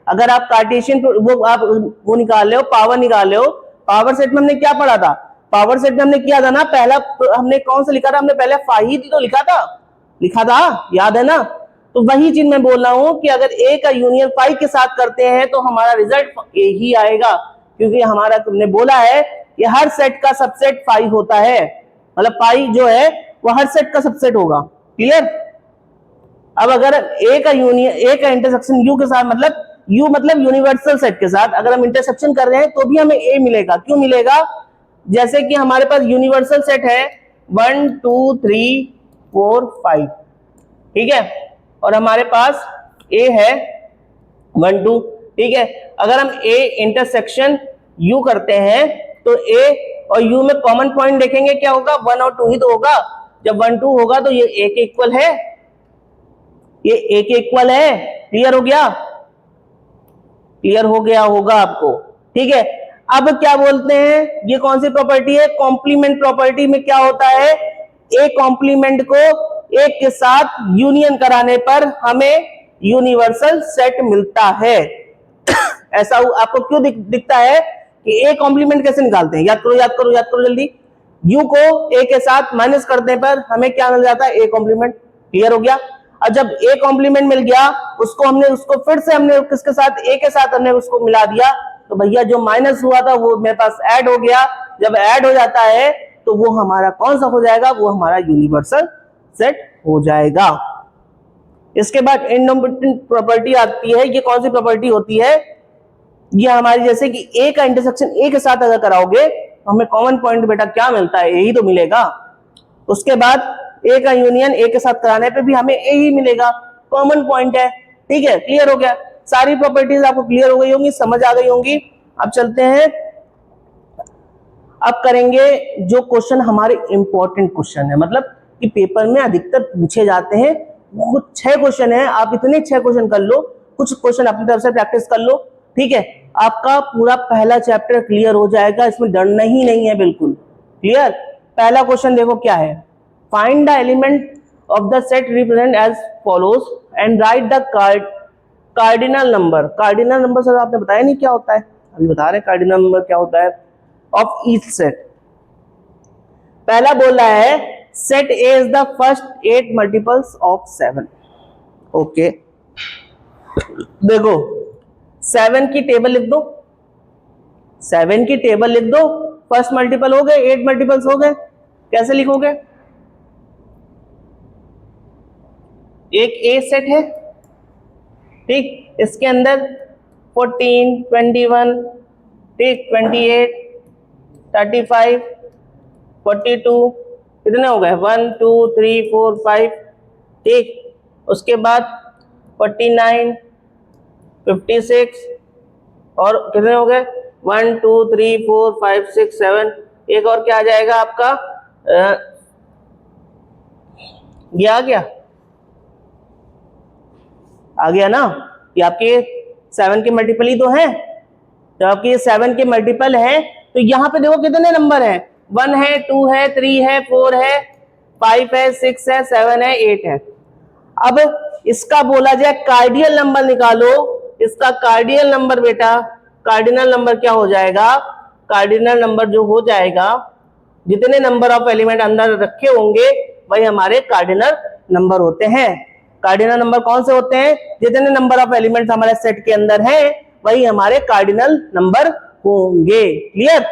अगर आप कार्टेशियन वो आप वो निकाल लो, पावर निकाल लो, पावर सेट में हमने क्या पढ़ा था, पावर सेट में हमने किया था ना, पहला हमने कौन सा लिखा था, हमने पहले फाइव तो लिखा था, याद है ना। तो वही चीज मैं बोल रहा हूं कि अगर ए का यूनियन फाइव के साथ करते हैं तो हमारा रिजल्ट ए ही आएगा, क्योंकि हमारा तुमने बोला है ये हर सेट का सबसेट फाइव होता है, मतलब फाइव जो है वो हर सेट का सबसेट होगा। क्लियर। अब अगर ए का इंटरसेक्शन यू के साथ, मतलब यू मतलब यूनिवर्सल सेट के साथ अगर हम इंटरसेक्शन कर रहे हैं तो भी हमें ए मिलेगा। क्यों मिलेगा, जैसे कि हमारे पास यूनिवर्सल सेट है 1 2 3 4 5, ठीक है, और हमारे पास ए है 1 2, ठीक है। अगर हम ए इंटरसेक्शन यू करते हैं तो ए और यू में कॉमन पॉइंट देखेंगे क्या होगा, 1 और 2 ही तो होगा। जब 1 2 होगा तो ये ए के इक्वल है, ये ए के इक्वल है। क्लियर हो गया, क्लियर हो गया होगा आपको, ठीक है। अब क्या बोलते हैं, ये कौन सी प्रॉपर्टी है, कॉम्प्लीमेंट प्रॉपर्टी में क्या होता है, ए कॉम्प्लीमेंट को एक के साथ यूनियन कराने पर हमें यूनिवर्सल सेट मिलता है। ऐसा आपको क्यों दिखता है कि ए कॉम्प्लीमेंट कैसे निकालते हैं, याद करो याद करो याद करो जल्दी। यू को ए के साथ माइनस करने पर हमें क्या मिल जाता है, ए कॉम्प्लीमेंट। क्लियर हो गया। और जब ए कॉम्प्लीमेंट मिल गया उसको फिर से हमने किसके साथ, ए के साथ हमने उसको मिला दिया, तो भैया जो माइनस हुआ था वो मेरे पास ऐड हो गया। जब ऐड हो जाता है तो वो हमारा कौन सा हो जाएगा, वो हमारा यूनिवर्सल सेट हो जाएगा। इसके बाद इंडोमिनेंट प्रॉपर्टी आती है। ये कौन सी प्रॉपर्टी होती है, ये हमारी जैसे कि ए का इंटरसेक्शन ए के साथ अगर कराओगे तो हमें कॉमन पॉइंट बेटा क्या मिलता है, ए ही तो मिलेगा। उसके बाद ए का यूनियन ए के साथ कराने पे भी हमें ए ही मिलेगा, कॉमन पॉइंट है। ठीक है, क्लियर हो गया। सारी प्रॉपर्टीज आपको क्लियर हो गई होंगी, समझ आ गई होंगी। अब चलते हैं, अब करेंगे जो क्वेश्चन हमारे इंपॉर्टेंट क्वेश्चन है, मतलब कि पेपर में अधिकतर पूछे जाते हैं। वो 6 क्वेश्चन है, आप इतने 6 क्वेश्चन कर लो, कुछ क्वेश्चन अपनी तरफ से प्रैक्टिस कर लो, ठीक है। आपका पूरा पहला चैप्टर क्लियर हो जाएगा, इसमें डरना ही नहीं है, बिल्कुल क्लियर। पहला क्वेश्चन देखो क्या है, find the element of the set represent as follows and write the cardinal number. Cardinal number sir आपने बताया नहीं क्या होता है, अभी बता रहे कार्डिनल नंबर क्या होता है ऑफ ईच सेट। पहला बोल रहा है set A is the first 8 multiples of 7। Okay, देखो 7 की टेबल लिख दो, 7 की टेबल लिख दो, फर्स्ट मल्टीपल हो गए, 8 मल्टीपल्स हो गए। कैसे लिखोगे, एक ए सेट है, ठीक, इसके अंदर 14 21, ठीक, 28 35 42, कितने हो गए, 1 2 3 4 5, ठीक। उसके बाद 49 56 और कितने हो गए, 1 2 3 4 5 6 7। एक और क्या आ जाएगा आपका, ये आ गया ना, ये आपके 7 के मल्टीपल ही तो है। तो आपके ये 7 के मल्टीपल है, तो यहाँ पे देखो कितने नंबर है, 1 है, 2 है, 3 है, 4 है, 5 है, 6 है, 7 है, 8 है। अब इसका बोला जाए कार्डियल नंबर निकालो, इसका कार्डियल नंबर बेटा, कार्डिनल नंबर क्या हो जाएगा, कार्डिनल नंबर जो हो जाएगा, जितने नंबर ऑफ एलिमेंट अंदर रखे होंगे वही हमारे कार्डिनल नंबर होते हैं। कार्डिनल नंबर कौन से होते हैं, जितने नंबर ऑफ एलिमेंट्स हमारे सेट के अंदर हैं वही हमारे कार्डिनल नंबर होंगे। क्लियर।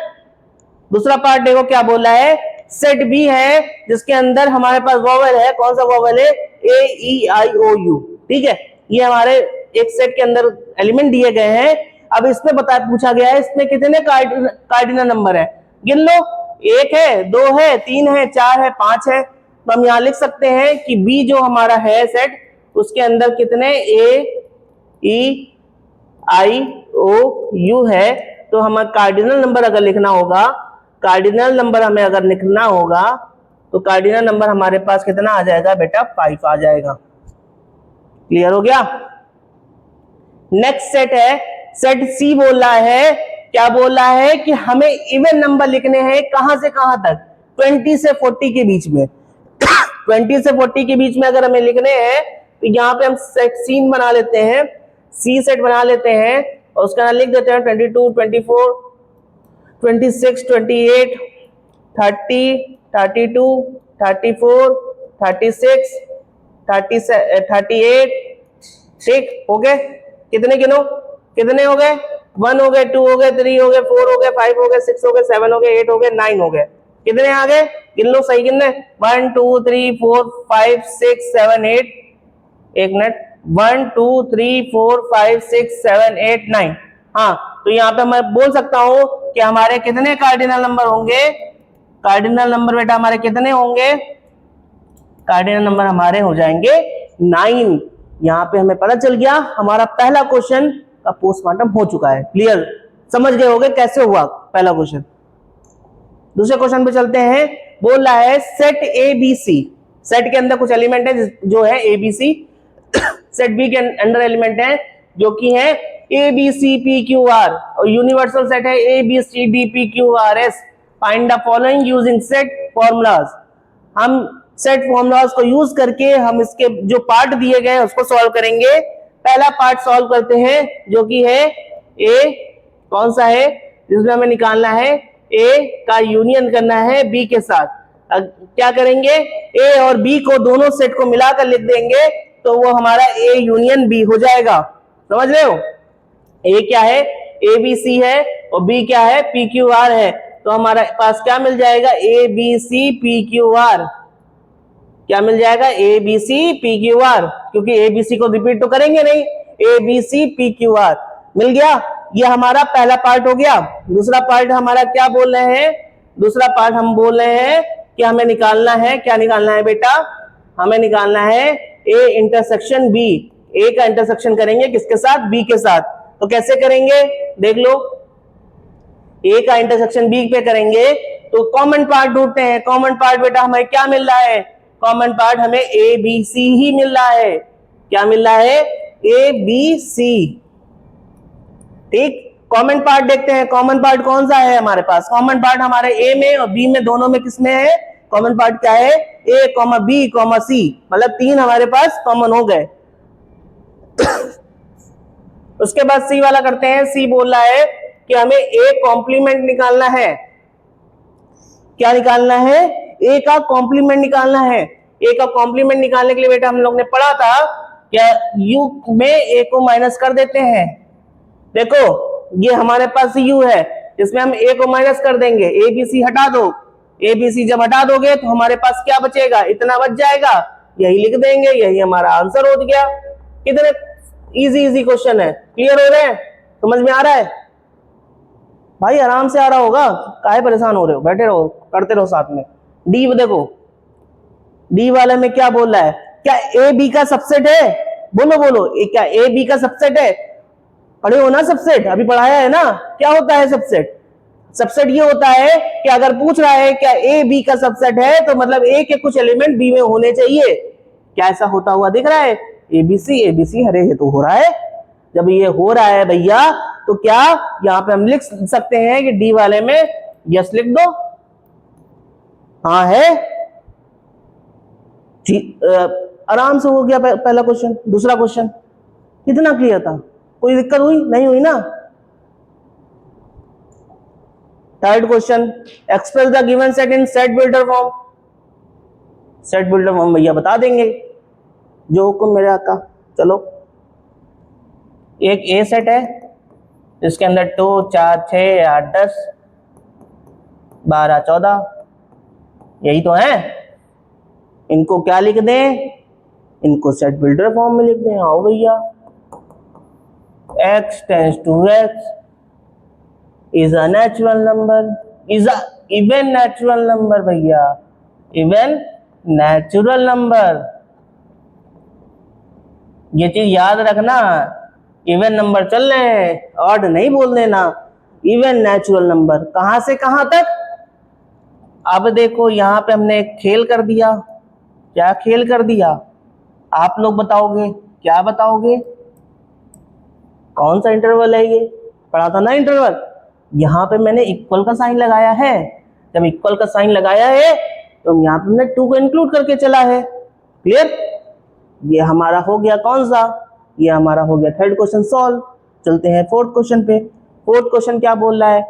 दूसरा पार्ट देखो क्या बोला है, सेट बी है जिसके अंदर हमारे पास वोवेल है, कौन सा वोवेल है, ए ई आई ओ यू, ठीक है। ये हमारे एक सेट के अंदर एलिमेंट दिए गए हैं। अब इसमें पूछा गया है इसमें कितने कार्डिनल नंबर है, गिन लो, 1 है, 2 है, 3 है, 4 है, 5 है। तो हम यहाँ लिख सकते हैं कि बी जो हमारा है सेट, उसके अंदर कितने ए ई आई ओ यू है। तो हमें कार्डिनल नंबर अगर लिखना होगा, कार्डिनल नंबर हमें अगर लिखना होगा तो कार्डिनल नंबर हमारे पास कितना आ जाएगा बेटा, 5 आ जाएगा। क्लियर हो गया। नेक्स्ट सेट है, सेट सी बोल रहा है, क्या बोल रहा है कि हमें इवन नंबर लिखने हैं, कहां से कहां तक, 20 से 40 के बीच में। 20 से 40 के बीच में अगर हमें लिखने हैं तो यहाँ पे हम सेट सी बना लेते हैं, सी सेट बना लेते हैं और उसका नाम लिख देते हैं 22 24 26, 28, 30, 32, 34, 36, 38, ठीक हो गए। कितने गिनो, कितने हो गए? 1 हो गए, 2 हो गए, 3 हो गए, 4 हो गए, 5 हो गए, 6 हो गए, 7 हो गए, 8 हो गए, 9 हो गए। कितने आ गए? गिन लो, सही गिनने। 1 2 3 4 5 6 7 8, एक मिनट, 1 2 3 4 5 6 7 8 9। हाँ, तो यहाँ पे मैं बोल सकता हूं कि हमारे कितने कार्डिनल नंबर होंगे? कार्डिनल नंबर बेटा हमारे कितने होंगे? कार्डिनल नंबर हमारे हो जाएंगे 9। यहाँ पे हमें पता चल गया हमारा पहला क्वेश्चन का पोस्टमार्टम हो चुका है। क्लियर, समझ गए होगे कैसे हुआ पहला क्वेश्चन। दूसरे क्वेश्चन पे चलते हैं। बोल रहा है set A B C, set के अंदर कुछ एलिमेंट है जो है A B C, set B के अंदर एलिमेंट है जो कि है A B C P Q R, और यूनिवर्सल सेट है A B C D P Q R S. Find the following using set formulas. हम सेट फॉर्मूलाज को यूज करके हम इसके जो पार्ट दिए गए उसको सॉल्व करेंगे। पहला पार्ट सॉल्व करते हैं जो कि है ए, कौन सा है जिसमें हमें निकालना है ए का यूनियन करना है बी के साथ। क्या करेंगे, ए और बी को दोनों सेट को मिलाकर लिख देंगे तो वो हमारा ए यूनियन बी हो जाएगा। समझ रहे हो, ए क्या है, ए बी सी है, और बी क्या है, पी क्यू आर है। तो हमारे पास क्या मिल जाएगा, A B C P Q R. क्या मिल जाएगा, A B C P Q R, क्योंकि ए बी सी को रिपीट तो करेंगे नहीं, A B C P Q R मिल गया। ये हमारा पहला पार्ट हो गया। दूसरा पार्ट हमारा क्या बोल रहे हैं, दूसरा पार्ट हम बोल रहे हैं कि हमें निकालना है, क्या निकालना है बेटा, हमें निकालना है ए इंटरसेक्शन बी। ए का इंटरसेक्शन करेंगे किसके साथ, बी के साथ। तो कैसे करेंगे देख लो, ए का इंटरसेक्शन बी पे करेंगे तो कॉमन पार्ट ढूंढते हैं। कॉमन पार्ट बेटा हमें क्या मिल रहा है, कॉमन पार्ट हमें ए बी सी ही मिल रहा है। क्या मिल रहा है, ए बी सी। ठीक, कॉमन पार्ट देखते हैं, कॉमन पार्ट कौन सा है हमारे पास। कॉमन पार्ट हमारे ए में और बी में, दोनों में किसमें है, कॉमन पार्ट क्या है, ए कॉमा बी कॉमा सी, मतलब 3 हमारे पास कॉमन हो गए। उसके बाद सी वाला करते हैं। सी बोल रहा है कि हमें ए कॉम्प्लीमेंट निकालना है। क्या निकालना है, ए का कॉम्प्लीमेंट निकालना है। ए का कॉम्प्लीमेंट निकालने के लिए बेटा हम लोग ने पढ़ा था क्या, यू में ए को माइनस कर देते हैं। देखो ये हमारे पास यू है, इसमें हम ए को माइनस कर देंगे, ए बी सी हटा दो। ए बी सी जब हटा दोगे तो हमारे पास क्या बचेगा, इतना बच जाएगा, यही लिख देंगे, यही हमारा आंसर हो गया। कितने इजी इजी क्वेश्चन है, क्लियर हो रहे हैं, समझ में आ रहा है भाई, आराम से आ रहा होगा, काहे परेशान हो रहे हो, बैठे रहो करते रहो साथ में। डी देखो, डी वाले में क्या बोल रहा है, क्या ए बी का सबसेट है, बोलो बोलो, क्या ए बी का सबसेट है, पढ़े हो ना सबसेट, अभी पढ़ाया है ना, क्या होता है सबसेट। सबसेट ये होता है कि अगर पूछ रहा है क्या ए बी का सबसेट है तो मतलब ए के कुछ एलिमेंट बी में होने चाहिए। क्या ऐसा होता हुआ दिख रहा है, एबीसी हरे हेतु हो रहा है। जब ये हो रहा है भैया तो क्या यहाँ पे हम लिख सकते हैं कि डी वाले में यस लिख दो, हाँ है, आराम से हो गया पहला क्वेश्चन। दूसरा क्वेश्चन कितना क्लियर था, कोई दिक्कत हुई नहीं हुई ना। Third question, express the given set in set builder form. Set builder form भैया बता देंगे, जो हुक्म मेरे आका। चलो, एक ए सेट है जिसके अंदर 2 4 6 8 10 12 14 यही तो है। इनको क्या लिख दें, इनको सेट बिल्डर फॉर्म में लिख दें। आओ भैया, x tends to x is a natural number, is a even natural number भैया, even natural number। ये चीज याद रखना, इवन नंबर चल रहे हैं, ऑड नहीं बोल देना, इवन नेचुरल नंबर। कहां से कहां तक, अब देखो यहां पे हमने एक खेल कर दिया। क्या खेल कर दिया, आप लोग बताओगे, क्या बताओगे, कौन सा इंटरवल है, ये पढ़ा था ना इंटरवल। यहां पे मैंने इक्वल का साइन लगाया है, जब इक्वल का साइन लगाया है तो यहां पे मैंने 2 को इंक्लूड करके चला है। क्लियर, ये हमारा हो गया कौन सा, ये हमारा हो गया थर्ड क्वेश्चन सॉल्व। चलते हैं फोर्थ क्वेश्चन पे। फोर्थ क्वेश्चन क्या बोल रहा है,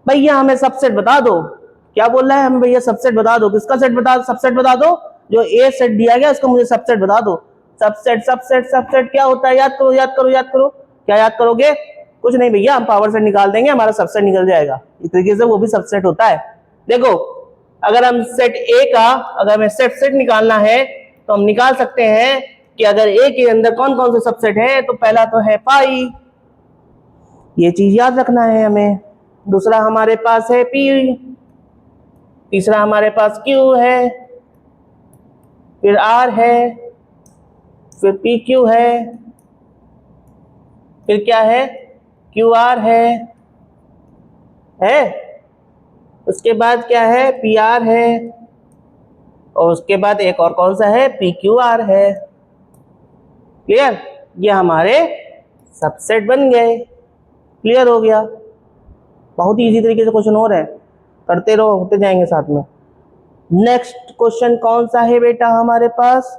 भैया हमें सबसेट बता दो। क्या बोल रहा है हमें? भैया सबसेट बता दो। किसका सेट बता? सबसेट बता दो। जो ए सेट दिया गया उसका मुझे सबसेट बता दो। सबसेट सबसेट सबसेट क्या होता है? याद करो याद करो याद करो। क्या याद करोगे? कुछ नहीं भैया, हम पावर सेट निकाल देंगे, हमारा सबसेट निकल जाएगा। इस तरीके से वो भी सबसेट होता है। देखो, अगर हम सेट ए का, अगर हमें सेट निकालना है तो हम निकाल सकते हैं कि अगर ए के अंदर कौन कौन से सबसेट है। तो पहला तो है पाई, ये चीज याद रखना है हमें। दूसरा हमारे पास है पी, तीसरा हमारे पास क्यू है, फिर आर है, फिर पी क्यू है, फिर क्या है? क्यू आर है। उसके बाद क्या है? पी आर है। और उसके बाद एक और कौन सा है? पी क्यू आर है। क्लियर? ये हमारे सबसेट बन गए। क्लियर हो गया? बहुत ही इजी तरीके से क्वेश्चन हो रहे हैं, करते रहो, होते जाएंगे साथ में। नेक्स्ट क्वेश्चन कौन सा है बेटा हमारे पास?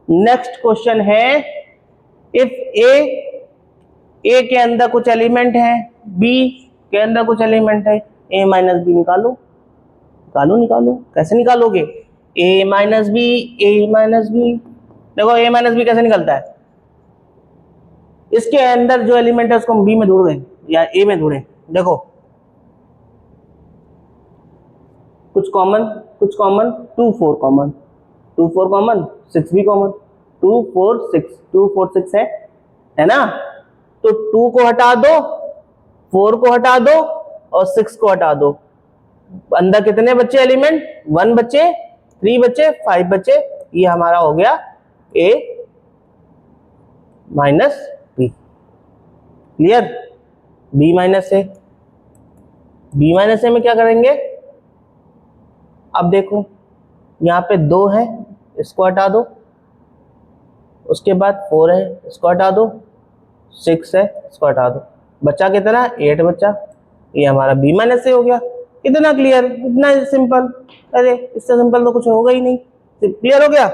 नेक्स्ट क्वेश्चन है, इफ ए के अंदर कुछ एलिमेंट है, बी के अंदर कुछ एलिमेंट है, ए माइनस बी निकालो। निकालो निकालो। कैसे निकालोगे? ए minus B, A minus B. देखो ए माइनस बी कैसे निकलता है? इसके अंदर जो एलिमेंट है उसको हम बी में ढूंढ दें या ए में ढूंढें। देखो, कुछ कॉमन 2 4 कॉमन, 2 4 कॉमन, 6 भी कॉमन, 2 4 6, 2 4 6 है ना? तो 2 को हटा दो, 4 को हटा दो और 6 को हटा दो। अंदर कितने बच्चे एलिमेंट? 1 बच्चे, 3 बच्चे, 5 बच्चे। ये हमारा हो गया A minus B. Clear? B minus A. B minus A में क्या करेंगे? अब देखो, यहाँ पे 2 है, इसको हटा दो। उसके बाद 4 है, इसको हटा दो। 6 है, इसको हटा दो। बच्चा कितना? 8 बच्चा। ये हमारा बी माइनस ए हो गया। इतना क्लियर, इतना सिंपल। अरे इससे सिंपल तो कुछ होगा ही नहीं। क्लियर हो गया?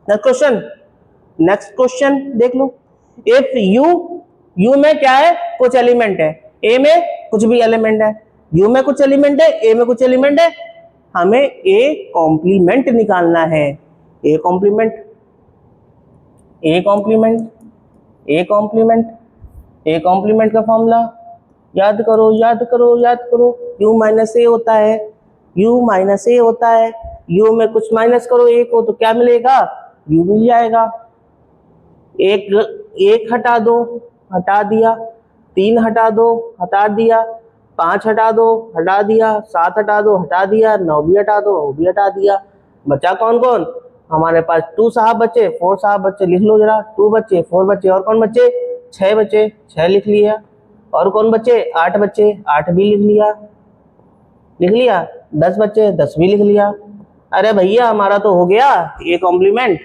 नेक्स्ट क्वेश्चन, नेक्स्ट क्वेश्चन देख लो। इफ यू में क्या है? कुछ एलिमेंट है, ए में कुछ भी एलिमेंट है। यू में कुछ एलिमेंट है, ए में कुछ एलिमेंट है। हमें ए कॉम्प्लीमेंट निकालना है। A complement, A complement, A complement, A complement का फॉर्मूला याद करो याद करो याद करो। u माइनस ए होता है, u माइनस ए होता है। u में कुछ माइनस करो ए को तो क्या मिलेगा? u मिल जाएगा। एक हटा दो, हटा दिया। 3 हटा दो, हटा दिया। 5 हटा दो, हटा दिया। 7 हटा दो, हटा दिया। 9 भी हटा दो, वो भी हटा दिया। बचा कौन कौन? हमारे पास 2 साहब बच्चे, 4 साहब बच्चे। लिख लो जरा, 2 बच्चे, 4 बच्चे, और कौन बच्चे? 6 बच्चे, 6 लिख लिया। और कौन बच्चे? 8 बच्चे, 8 भी लिख लिया। लिख लिया। 10 बच्चे, 10 भी लिख लिया। अरे भैया हमारा तो हो गया ए कॉम्प्लीमेंट।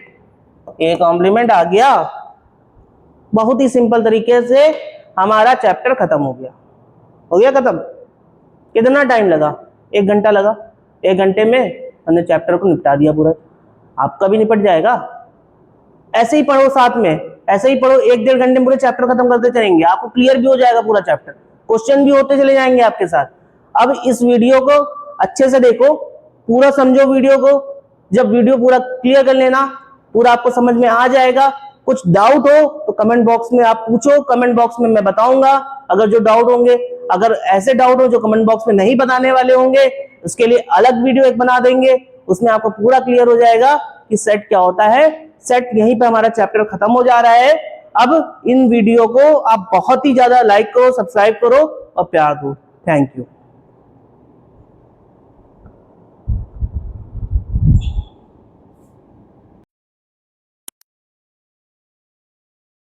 ए कॉम्प्लीमेंट आ गया। बहुत ही सिंपल तरीके से हमारा चैप्टर खत्म हो गया। हो गया खत्म। कितना टाइम लगा? 1 घंटा लगा। 1 घंटे में हमने चैप्टर को निपटा दिया पूरा। आपका भी निपट जाएगा। ऐसे ही पढ़ो, साथ में ऐसे ही पढ़ो। 1 1.5 घंटे में पूरे चैप्टर खत्म करते चलेंगे, आपको क्लियर भी हो जाएगा पूरा चैप्टर। क्वेश्चन भी होते चले जाएंगे आपके साथ। अब इस वीडियो को अच्छे से देखो, पूरा समझो वीडियो को। जब वीडियो पूरा क्लियर कर लेना, पूरा आपको समझ में आ जाएगा। कुछ डाउट हो तो कमेंट बॉक्स में आप पूछो, कमेंट बॉक्स में मैं बताऊंगा अगर जो डाउट होंगे। अगर ऐसे डाउट हो जो कमेंट बॉक्स में नहीं बताने वाले होंगे, उसके लिए अलग वीडियो एक बना देंगे, उसमें आपको पूरा क्लियर हो जाएगा कि सेट क्या होता है। सेट यहीं पे हमारा चैप्टर खत्म हो जा रहा है। अब इन वीडियो को आप बहुत ही ज्यादा लाइक करो, सब्सक्राइब करो और प्यार दो। Thank you.